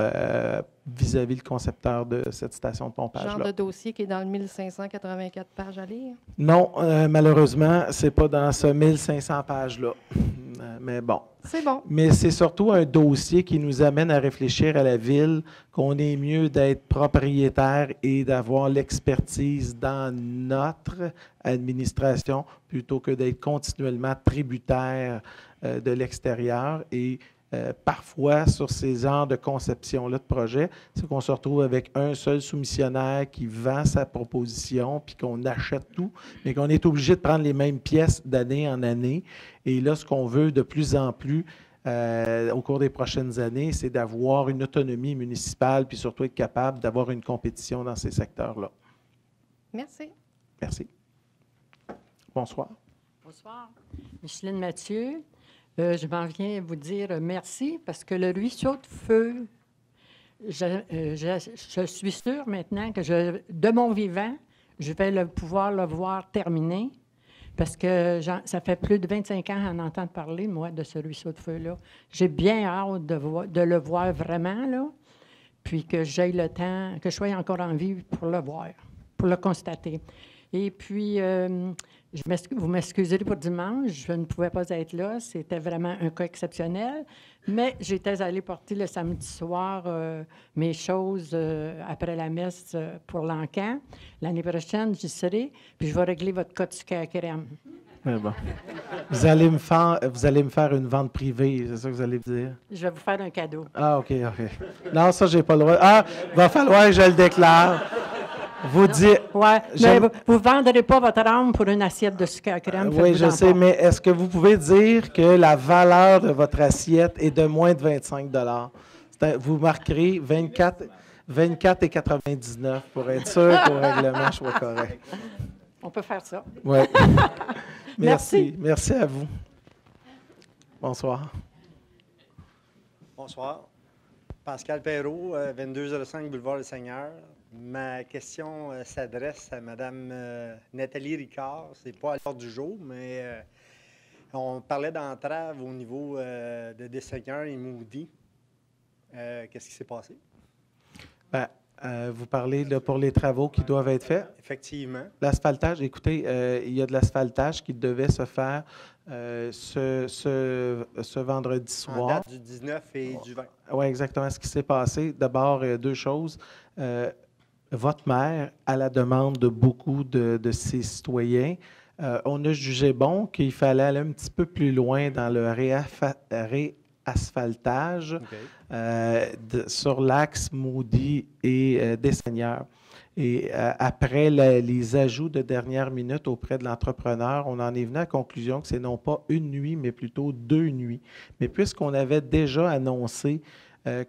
vis-à-vis le concepteur de cette station de pompage-là. Genre de dossier qui est dans le 1584 pages à lire? Non, malheureusement, ce n'est pas dans ce 1500 pages-là. Mais bon. C'est bon. Mais c'est surtout un dossier qui nous amène à réfléchir à la Ville qu'on est mieux d'être propriétaire et d'avoir l'expertise dans notre administration plutôt que d'être continuellement tributaire de l'extérieur. Et parfois sur ces genres de conception-là de projet, c'est qu'on se retrouve avec un seul soumissionnaire qui vend sa proposition, puis qu'on achète tout, mais qu'on est obligé de prendre les mêmes pièces d'année en année. Et là, ce qu'on veut de plus en plus au cours des prochaines années, c'est d'avoir une autonomie municipale, puis surtout être capable d'avoir une compétition dans ces secteurs-là. Merci. Merci. Bonsoir. Bonsoir. Micheline Mathieu. Je m'en viens vous dire merci parce que le ruisseau de feu, je suis sûre maintenant que de mon vivant, je vais pouvoir le voir terminé parce que ça fait plus de 25 ans à en entendre parler, moi, de ce ruisseau de feu-là. J'ai bien hâte de le voir vraiment, là, puis que j'aie le temps, que je sois encore en vie pour le voir, pour le constater. Et puis, vous m'excuserez pour dimanche, je ne pouvais pas être là, c'était vraiment un cas exceptionnel, mais j'étais allée porter le samedi soir mes choses après la messe pour l'encan. L'année prochaine, j'y serai, puis je vais régler votre cas de sucre à crème. Bon. Vous allez me faire une vente privée, c'est ça que vous allez me dire? Je vais vous faire un cadeau. Ah, OK. Non, ça, j'ai pas le droit. Ah, il va falloir que je le déclare. Vous dites. Ouais, mais vous ne vendrez pas votre âme pour une assiette de sucre à crème. Oui, je sais, mais est-ce que vous pouvez dire que la valeur de votre assiette est de moins de 25 $? Vous marquerez 24,99 pour être sûr qu'au règlement soit correct. On peut faire ça. Oui. Merci. Merci à vous. Bonsoir. Bonsoir. Pascal Perrault, 2205 Boulevard des Seigneurs. Ma question s'adresse à Mme Nathalie Ricard. Ce n'est pas à l'ordre du jour, mais on parlait d'entrave au niveau de Desseigneurs et Moody. Qu'est-ce qui s'est passé? Bien, vous parlez là, pour les travaux qui doivent être faits? Effectivement. L'asphaltage, écoutez, il y a de l'asphaltage qui devait se faire ce vendredi soir. En date du 19 et du 20. Oui, exactement. Ce qui s'est passé, d'abord, deux choses. Votre maire, à la demande de beaucoup de ses citoyens, on a jugé bon qu'il fallait aller un petit peu plus loin dans le réasphaltage sur l'axe Moody et Desseigneurs. Et après les ajouts de dernière minute auprès de l'entrepreneur, on en est venu à la conclusion que c'est non pas une nuit, mais plutôt 2 nuits. Mais puisqu'on avait déjà annoncé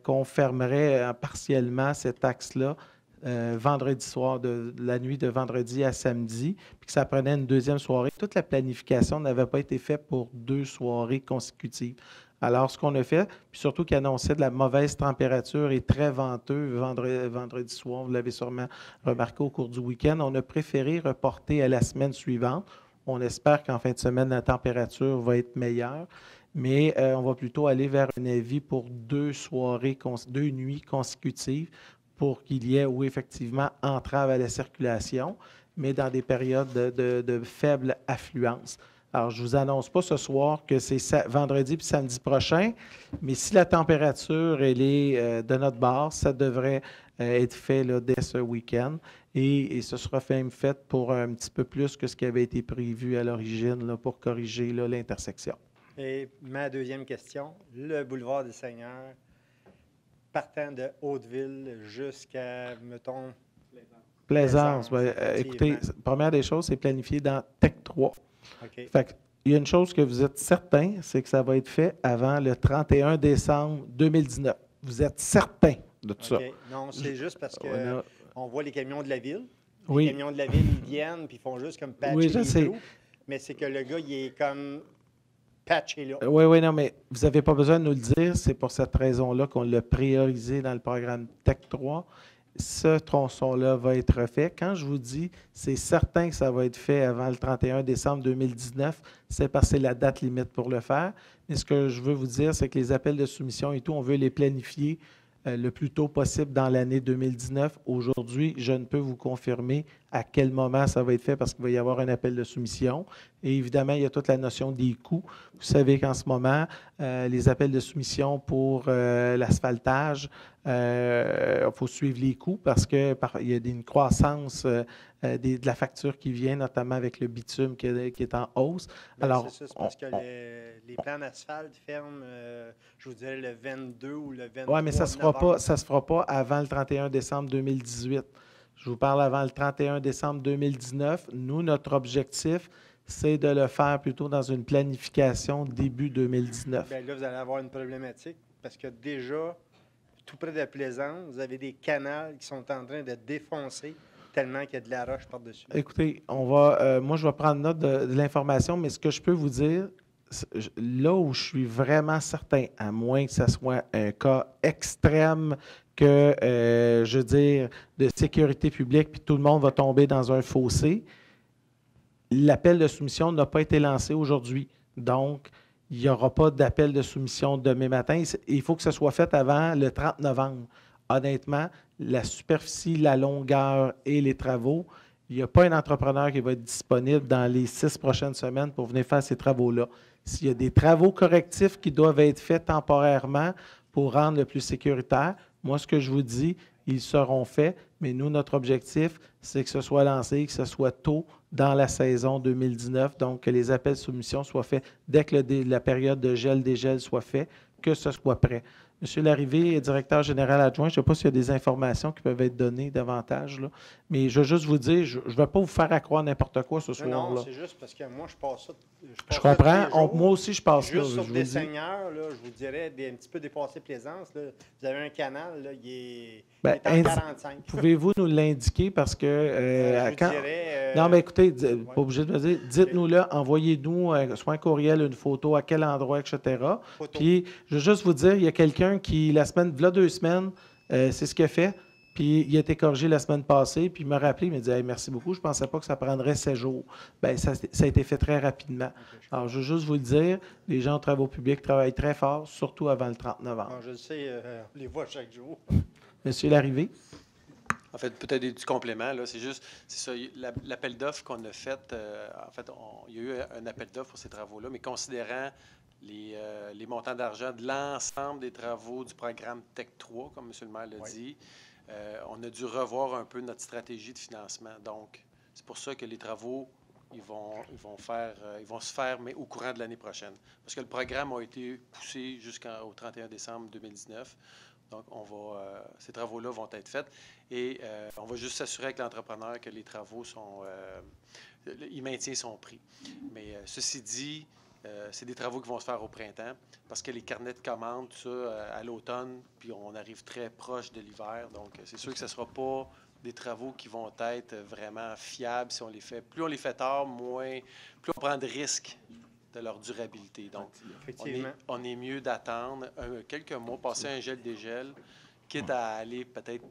qu'on fermerait partiellement cet axe-là, vendredi soir, de la nuit de vendredi à samedi, puis que ça prenait une deuxième soirée. Toute la planification n'avait pas été faite pour 2 soirées consécutives. Alors, ce qu'on a fait, puis surtout qu'il annonçait de la mauvaise température et très venteux vendredi soir, vous l'avez sûrement remarqué au cours du week-end, on a préféré reporter à la semaine suivante. On espère qu'en fin de semaine, la température va être meilleure, mais on va plutôt aller vers un avis pour 2 nuits consécutives, pour qu'il y ait, oui, effectivement, entrave à la circulation, mais dans des périodes de faible affluence. Alors, je ne vous annonce pas ce soir que c'est vendredi puis samedi prochain, mais si la température elle est de notre bord, ça devrait être fait là, dès ce week-end. Et ce sera même fait pour un petit peu plus que ce qui avait été prévu à l'origine là, pour corriger là, l'intersection. Et ma deuxième question, le boulevard des Seigneurs, partant de Hauteville jusqu'à, mettons... Plaisance. Écoutez, première des choses, c'est planifié dans TEC 3. Okay. Fait il y a une chose que vous êtes certain, c'est que ça va être fait avant le 31 décembre 2019. Vous êtes certain de tout ça. Non, c'est juste parce que on voit les camions de la ville. Oui. Les camions de la ville, ils viennent puis ils font juste comme patcher les trous. Mais c'est que le gars, il est comme patché là. Oui, non, mais vous n'avez pas besoin de nous le dire. C'est pour cette raison-là qu'on l'a priorisé dans le programme TEC 3. Ce tronçon-là va être fait. Quand je vous dis, c'est certain que ça va être fait avant le 31 décembre 2019, c'est parce que c'est la date limite pour le faire. Mais ce que je veux vous dire, c'est que les appels de soumission et tout, on veut les planifier le plus tôt possible dans l'année 2019. Aujourd'hui, je ne peux vous confirmer à quel moment ça va être fait parce qu'il va y avoir un appel de soumission. Et évidemment, il y a toute la notion des coûts. Vous savez qu'en ce moment, les appels de soumission pour l'asphaltage, il faut suivre les coûts parce qu'il y a une croissance de la facture qui vient, notamment avec le bitume qui est en hausse. Alors, c'est ça, c'est parce que les plans d'asphalte ferment, je vous dirais, le 22 ou le 23 Oui, mais ça novembre. ne se fera pas avant le 31 décembre 2018. Je vous parle avant le 31 décembre 2019. Nous, notre objectif, c'est de le faire plutôt dans une planification début 2019. Bien, là, vous allez avoir une problématique parce que déjà, tout près de Plaisance, vous avez des canals qui sont en train de défoncer tellement qu'il y a de la roche par-dessus. Écoutez, moi, je vais prendre note de l'information, mais ce que je peux vous dire, là où je suis vraiment certain, à moins que ce soit un cas extrême que, je veux dire, de sécurité publique, puis tout le monde va tomber dans un fossé, l'appel de soumission n'a pas été lancé aujourd'hui. Donc, il n'y aura pas d'appel de soumission demain matin. Il faut que ce soit fait avant le 30 novembre. Honnêtement, la superficie, la longueur et les travaux, il n'y a pas un entrepreneur qui va être disponible dans les 6 prochaines semaines pour venir faire ces travaux-là. S'il y a des travaux correctifs qui doivent être faits temporairement pour rendre le plus sécuritaire, moi, ce que je vous dis, ils seront faits, mais nous, notre objectif, c'est que ce soit lancé, que ce soit tôt dans la saison 2019, donc que les appels de soumission soient faits dès que la période de gel-dégel soit faite, que ce soit prêt. M. Larrivé, directeur général adjoint, je ne sais pas s'il y a des informations qui peuvent être données davantage, là, mais je veux juste vous dire, je ne vais pas vous faire accroire n'importe quoi ce soir-là. Non, c'est juste parce que moi, je passe ça. Je comprends. Moi aussi, je passe juste là. Sur des seigneurs, là, je vous dirais, un petit peu dépassé Plaisance. Là, vous avez un canal, là, il est en 45. Pouvez-vous nous l'indiquer parce que... je vous dirais, non, mais écoutez, pas obligé de me dire. Dites-nous-le, envoyez-nous soit un courriel, une photo, à quel endroit, etc. Puis, je veux juste vous dire, il y a quelqu'un qui, la semaine, il y a 2 semaines, c'est ce qu'il a fait. Puis, il a été corrigé la semaine passée. Puis, il m'a rappelé, il m'a dit hey, merci beaucoup, je ne pensais pas que ça prendrait 7 jours. Bien, ça a été fait très rapidement. Alors, je veux juste vous le dire, les gens aux travaux publics travaillent très fort, surtout avant le 30 novembre. Je le sais, on les voit chaque jour. Monsieur Larrivé. En fait, peut-être des petits compléments. Là. C'est juste, c'est ça, l'appel d'offres qu'on a fait, en fait, il y a eu un appel d'offres pour ces travaux-là, mais considérant les montants d'argent de l'ensemble des travaux du programme TEC 3, comme M. le maire l'a dit, on a dû revoir un peu notre stratégie de financement. Donc, c'est pour ça que les travaux, ils vont se faire, mais au courant de l'année prochaine. Parce que le programme a été poussé jusqu'au 31 décembre 2019. Donc, ces travaux-là vont être faits et on va juste s'assurer avec l'entrepreneur que les travaux il maintient son prix. Mais ceci dit, c'est des travaux qui vont se faire au printemps parce que les carnets de commandes, tout ça, à l'automne, puis on arrive très proche de l'hiver. Donc, c'est sûr que ce ne sera pas des travaux qui vont être vraiment fiables si on les fait. Plus on les fait tard, plus on prend de risques de leur durabilité. Donc, on est mieux d'attendre quelques mois, passer un gel-dégel, quitte à aller peut-être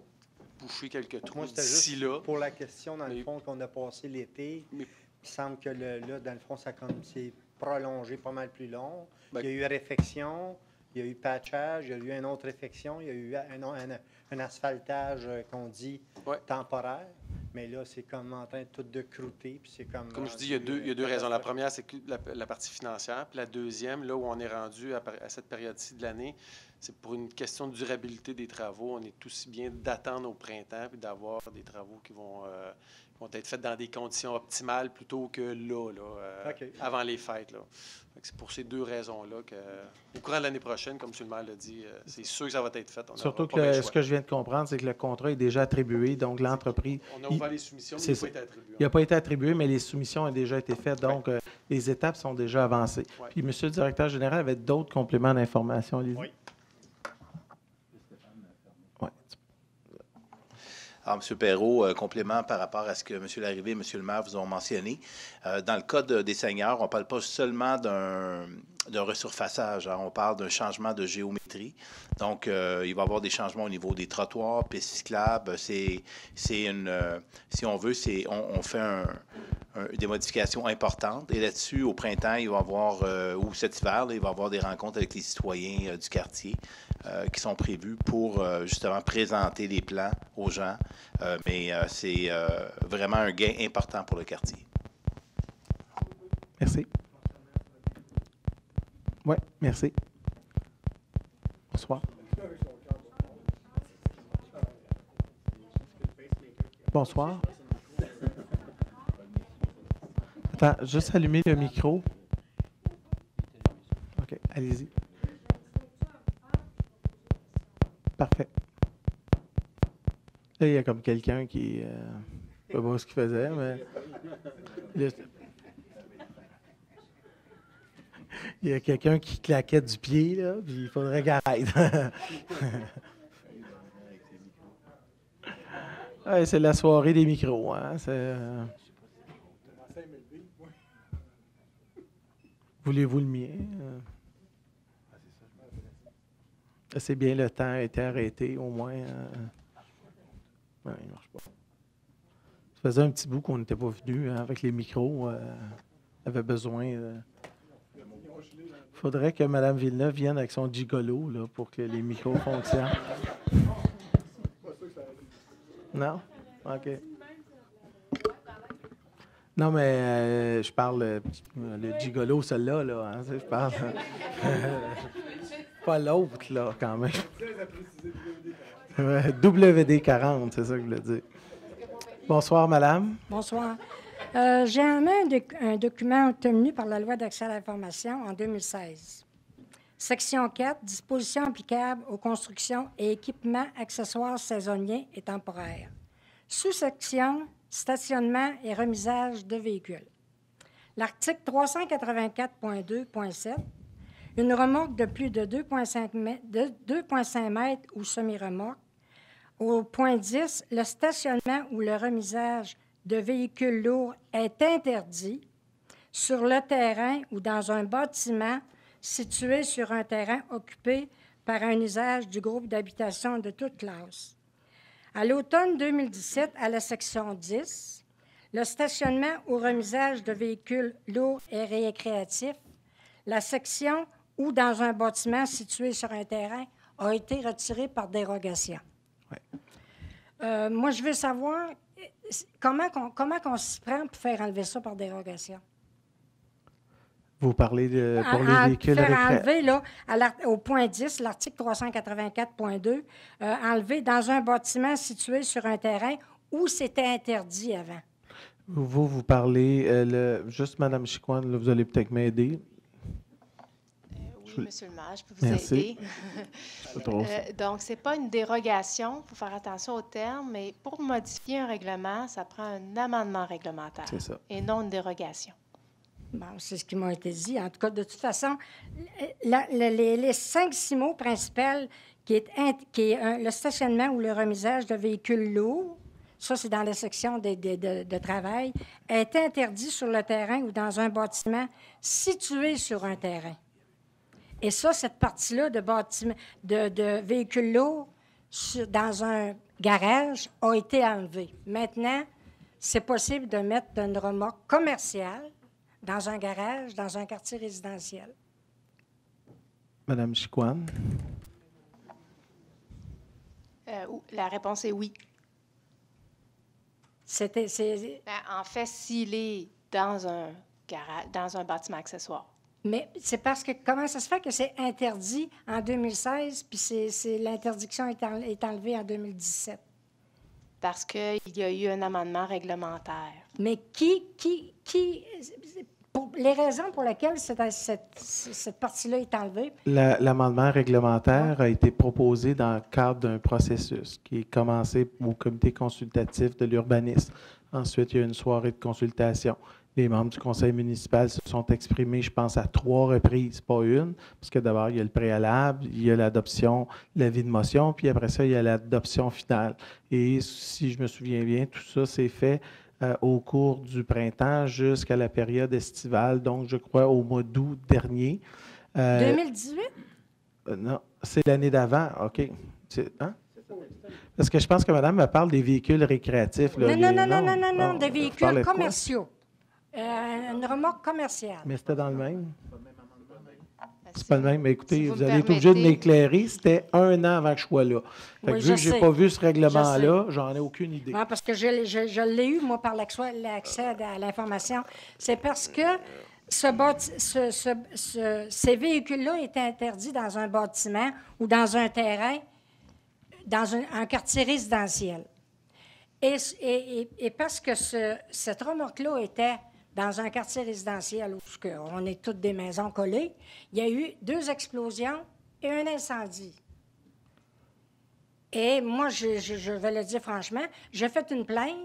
boucher quelques trous d'ici là. Pour la question, dans le fond, qu'on a passé l'été, il semble que là, dans le fond, ça s'est prolongé pas mal plus long. Il y a eu réfection, il y a eu patchage, il y a eu une autre réfection, il y a eu un asphaltage qu'on dit temporaire. Mais là, c'est comme en train tout de croûter. Puis c'est comme je dis, il y a deux raisons. La première, c'est la partie financière. Puis la deuxième, là où on est rendu à cette période-ci de l'année, c'est pour une question de durabilité des travaux. On est aussi bien d'attendre au printemps puis d'avoir des travaux qui vont être faits dans des conditions optimales plutôt que là avant les fêtes. Là. C'est pour ces 2 raisons-là qu'au courant de l'année prochaine, comme M. le maire l'a dit, c'est sûr que ça va être fait. Surtout que ce que je viens de comprendre, c'est que le contrat est déjà attribué, donc l'entreprise... On a ouvert les soumissions, mais il n'a pas été attribué. Il n'a pas été attribué, mais les soumissions ont déjà été faites, donc les étapes sont déjà avancées. Ouais. Puis, M. le directeur général avait d'autres compléments d'information. Oui. Alors, M. Perrault, complément par rapport à ce que M. Larrivé et M. le maire vous ont mentionné. Dans le cas des seigneurs, on ne parle pas seulement d'un resurfaçage, hein, on parle d'un changement de géométrie. Donc, il va y avoir des changements au niveau des trottoirs, pistes cyclables. Si on veut, on fait des modifications importantes. Et là-dessus, au printemps, il va y avoir, ou cet hiver, là, il va y avoir des rencontres avec les citoyens du quartier qui sont prévues pour justement présenter les plans aux gens. Mais c'est vraiment un gain important pour le quartier. Merci. Oui, merci. Bonsoir. Bonsoir. Attends, juste allumer le micro. Allez-y. Parfait. Là, il y a comme quelqu'un qui... je ne sais pas ce qu'il faisait, mais... Il y a quelqu'un qui claquait du pied, là, puis il faudrait qu'il arrête. Ouais, c'est la soirée des micros. Hein? Voulez-vous le mien? C'est bien, le temps a été arrêté, au moins. Ouais, il ne marche pas. Ça faisait un petit bout qu'on n'était pas venu avec les micros. On avait besoin... Il faudrait que Mme Villeneuve vienne avec son gigolo là, pour que les micros fonctionnent. Non? OK. Non, mais je parle le gigolo, celui-là, là. Hein, je parle. Pas l'autre, là, quand même. WD-40, c'est ça que je voulais dire. Bonsoir, madame. Bonsoir. J'ai en main un document obtenu par la Loi d'accès à l'information en 2016. Section 4, dispositions applicables aux constructions et équipements accessoires saisonniers et temporaires. Sous-section, stationnement et remisage de véhicules. L'article 384.2.7, une remorque de plus de 2,5 mètres ou semi-remorque. Au point 10, le stationnement ou le remisage de véhicules lourds est interdit sur le terrain ou dans un bâtiment situé sur un terrain occupé par un usage du groupe d'habitation de toute classe. À l'automne 2017, à la section 10, le stationnement ou remisage de véhicules lourds et récréatifs, la section ou dans un bâtiment situé sur un terrain a été retirée par dérogation. Ouais. Moi, je veux savoir comment on s'y prend pour faire enlever ça par dérogation. Vous parlez pour les véhicules faire enlever, là, au point 10, l'article 384.2, enlever dans un bâtiment situé sur un terrain où c'était interdit avant. Vous parlez, juste Mme Chicoine, là, vous allez peut-être m'aider. Oui, Monsieur le maire, je peux vous aider. Donc, ce n'est pas une dérogation, il faut faire attention aux termes, mais pour modifier un règlement, ça prend un amendement réglementaire et non une dérogation. Bon, c'est ce qui m'a été dit. En tout cas, de toute façon, les 5-6 mots principaux qui est le stationnement ou le remisage de véhicules lourds, ça, c'est dans la section de travail, est interdit sur le terrain ou dans un bâtiment situé sur un terrain. Et ça, cette partie-là de véhicules lourds dans un garage a été enlevée. Maintenant, c'est possible de mettre une remorque commerciale dans un garage, dans un quartier résidentiel. Madame Chicoine? La réponse est oui. En fait, s'il est dans un garage, dans un bâtiment accessoire. Mais c'est parce que comment ça se fait que c'est interdit en 2016 puis l'interdiction est enlevée en 2017? Parce qu'il y a eu un amendement réglementaire. Mais pour les raisons pour lesquelles cette partie-là est enlevée? L'amendement réglementaire a été proposé dans le cadre d'un processus qui est commencé au comité consultatif de l'urbanisme. Ensuite, il y a eu une soirée de consultation. Les membres du conseil municipal se sont exprimés, je pense, à 3 reprises, pas une, parce que d'abord, il y a le préalable, il y a l'adoption, l'avis de motion, puis après ça, il y a l'adoption finale. Et si je me souviens bien, tout ça s'est fait au cours du printemps jusqu'à la période estivale, donc je crois au mois d'août dernier. 2018? Non, c'est l'année d'avant, OK. Hein? Parce que je pense que madame me parle des véhicules récréatifs. Là, non, des véhicules commerciaux. Une remorque commerciale. Mais c'était dans le même? C'est pas le même. Mais écoutez, si vous allez être obligé de m'éclairer. C'était 1 an avant que je sois là. Fait que vu que je n'ai pas vu ce règlement-là, j'en ai aucune idée. Oui, parce que je l'ai eu, moi, par l'accès à l'information. C'est parce que ces véhicules-là étaient interdits dans un bâtiment ou dans un terrain, dans un quartier résidentiel. Et parce que cette remorque-là était dans un quartier résidentiel où on est toutes des maisons collées, il y a eu 2 explosions et un incendie. Et moi, je vais le dire franchement, j'ai fait une plainte,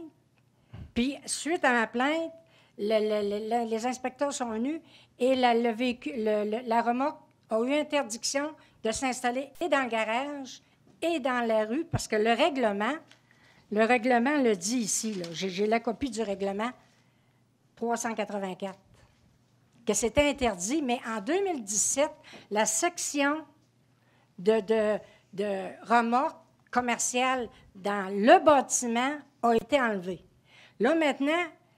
puis suite à ma plainte, les inspecteurs sont venus et la remorque a eu interdiction de s'installer et dans le garage et dans la rue, parce que le règlement le dit ici, là, j'ai la copie du règlement 384, que c'était interdit, mais en 2017, la section de remorque commerciale dans le bâtiment a été enlevée. Là, maintenant,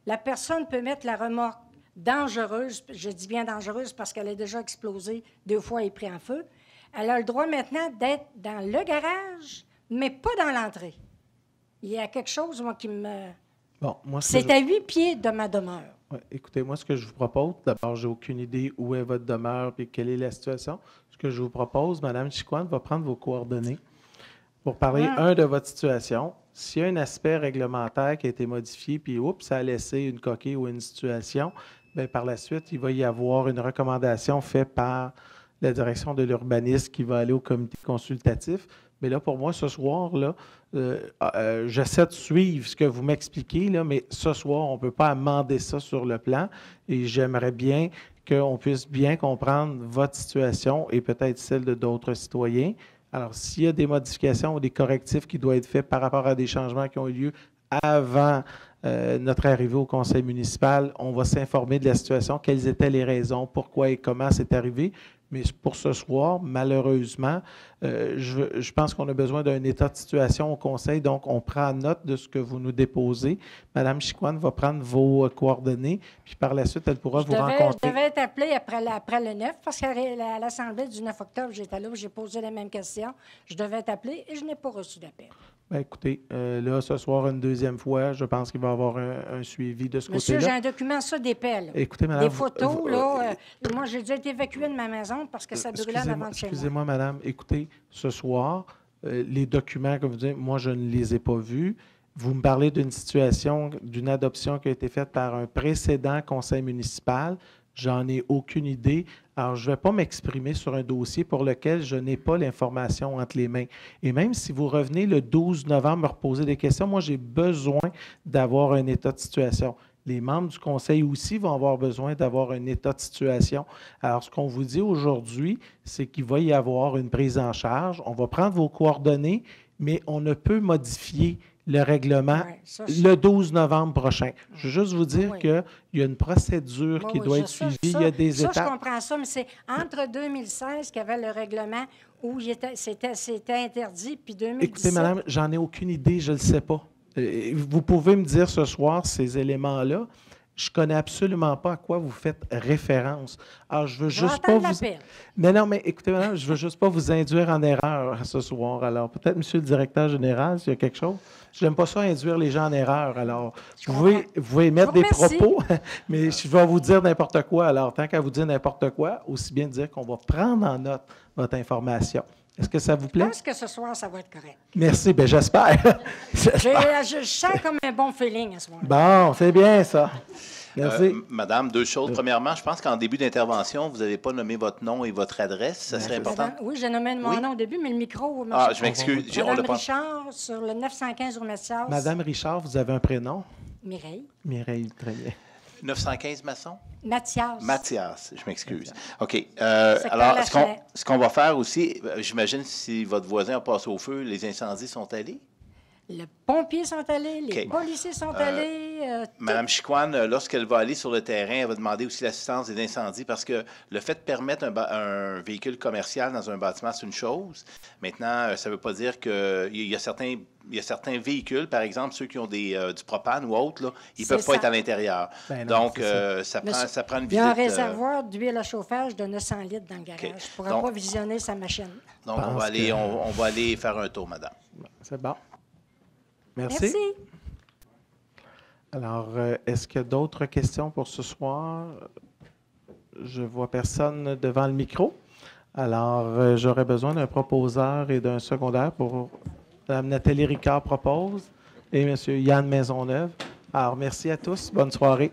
la personne peut mettre la remorque dangereuse, je dis bien dangereuse parce qu'elle a déjà explosé 2 fois et pris en feu. Elle a le droit maintenant d'être dans le garage, mais pas dans l'entrée. Il y a quelque chose, moi, qui me... Bon, moi, c'est à 8 pieds de ma demeure. Ouais, écoutez, moi, ce que je vous propose, d'abord, j'ai aucune idée où est votre demeure et quelle est la situation. Ce que je vous propose, Mme Chicoine va prendre vos coordonnées pour parler, de votre situation. S'il y a un aspect réglementaire qui a été modifié, puis oups, ça a laissé une coquille ou une situation, bien, par la suite, il va y avoir une recommandation faite par la direction de l'urbanisme qui va aller au comité consultatif. Mais là, pour moi, ce soir, là, j'essaie de suivre ce que vous m'expliquez, là, mais ce soir, on ne peut pas amender ça sur le plan. Et j'aimerais bien qu'on puisse bien comprendre votre situation et peut-être celle de d'autres citoyens. Alors, s'il y a des modifications ou des correctifs qui doivent être faits par rapport à des changements qui ont eu lieu avant notre arrivée au conseil municipal, on va s'informer de la situation, quelles étaient les raisons, pourquoi et comment c'est arrivé. Mais pour ce soir, malheureusement, je pense qu'on a besoin d'un état de situation au conseil, donc on prend note de ce que vous nous déposez. Mme Chicoine va prendre vos coordonnées, puis par la suite, elle pourra vous rencontrer. Je devais être appelée après le 9, parce qu'à l'Assemblée du 9 octobre, j'étais là, j'ai posé les mêmes questions. Je devais être appelée et je n'ai pas reçu d'appel. Bien, écoutez, là, ce soir, une deuxième fois, je pense qu'il va y avoir un suivi de ce côté-là. Monsieur, j'ai un document, ça, d'épais, là. Écoutez, madame, des photos, là. Moi, j'ai déjà été évacuée de ma maison parce que ça brûlait en avant de chez moi. Excusez-moi, madame. Écoutez, ce soir, les documents, comme vous dites, moi, je ne les ai pas vus. Vous me parlez d'une situation, d'une adoption qui a été faite par un précédent conseil municipal. J'en ai aucune idée. Alors, je ne vais pas m'exprimer sur un dossier pour lequel je n'ai pas l'information entre les mains. Et même si vous revenez le 12 novembre me reposer des questions, moi, j'ai besoin d'avoir un état de situation. Les membres du conseil aussi vont avoir besoin d'avoir un état de situation. Alors, ce qu'on vous dit aujourd'hui, c'est qu'il va y avoir une prise en charge. On va prendre vos coordonnées, mais on ne peut modifier le règlement le 12 novembre prochain. Je veux juste vous dire qu'il y a une procédure qui doit être suivie. Il y a des étapes. Je comprends ça, mais c'est entre 2016 qu'il y avait le règlement où c'était interdit, puis 2017. Écoutez, madame, j'en ai aucune idée, je ne le sais pas. Vous pouvez me dire ce soir ces éléments-là. Je ne connais absolument pas à quoi vous faites référence. Alors, je veux juste pas vous... Mais non, mais écoutez, madame, je veux juste pas vous induire en erreur ce soir. Alors, peut-être, monsieur le directeur général, s'il y a quelque chose. Je n'aime pas ça, induire les gens en erreur. Alors, vous pouvez mettre des propos, mais je vais vous dire n'importe quoi. Alors, tant qu'à vous dire n'importe quoi, aussi bien dire qu'on va prendre en note votre information. Est-ce que ça vous plaît? Je pense que ce soir, ça va être correct. Merci, bien j'espère. Je sens comme un bon feeling à ce moment-là. Bon, c'est bien ça. Merci. Madame, 2 choses. Premièrement, je pense qu'en début d'intervention, vous n'avez pas nommé votre nom et votre adresse. Ça serait important? Oui, j'ai nommé mon nom au début, mais le micro... Ah, je m'excuse. Madame Richard, sur le 915 rue Mathias. Madame Richard, vous avez un prénom? Mireille. Mireille, très bien. 915 Masson? Mathias. Mathias, je m'excuse. OK. Alors, ce qu'on va faire aussi, j'imagine si votre voisin a passé au feu, les incendies sont allés? Les pompiers sont allés, les policiers sont allés. Madame Chicoine, lorsqu'elle va aller sur le terrain, elle va demander aussi l'assistance des incendies parce que le fait de permettre un véhicule commercial dans un bâtiment, c'est une chose. Maintenant, ça ne veut pas dire qu'il y a certains véhicules, par exemple, ceux qui ont du propane ou autre, là, ils ne peuvent pas être à l'intérieur. Donc, ça prend une visite. Il y a un réservoir d'huile à chauffage de 900 litres dans le garage pour approvisionner sa machine. Donc, on va aller faire un tour, madame. C'est bon. Merci. Alors, est-ce qu'il y a d'autres questions pour ce soir? Je ne vois personne devant le micro. Alors, j'aurais besoin d'un proposeur et d'un secondaire pour Mme Nathalie Ricard propose et M. Yann Maisonneuve. Alors, merci à tous. Bonne soirée.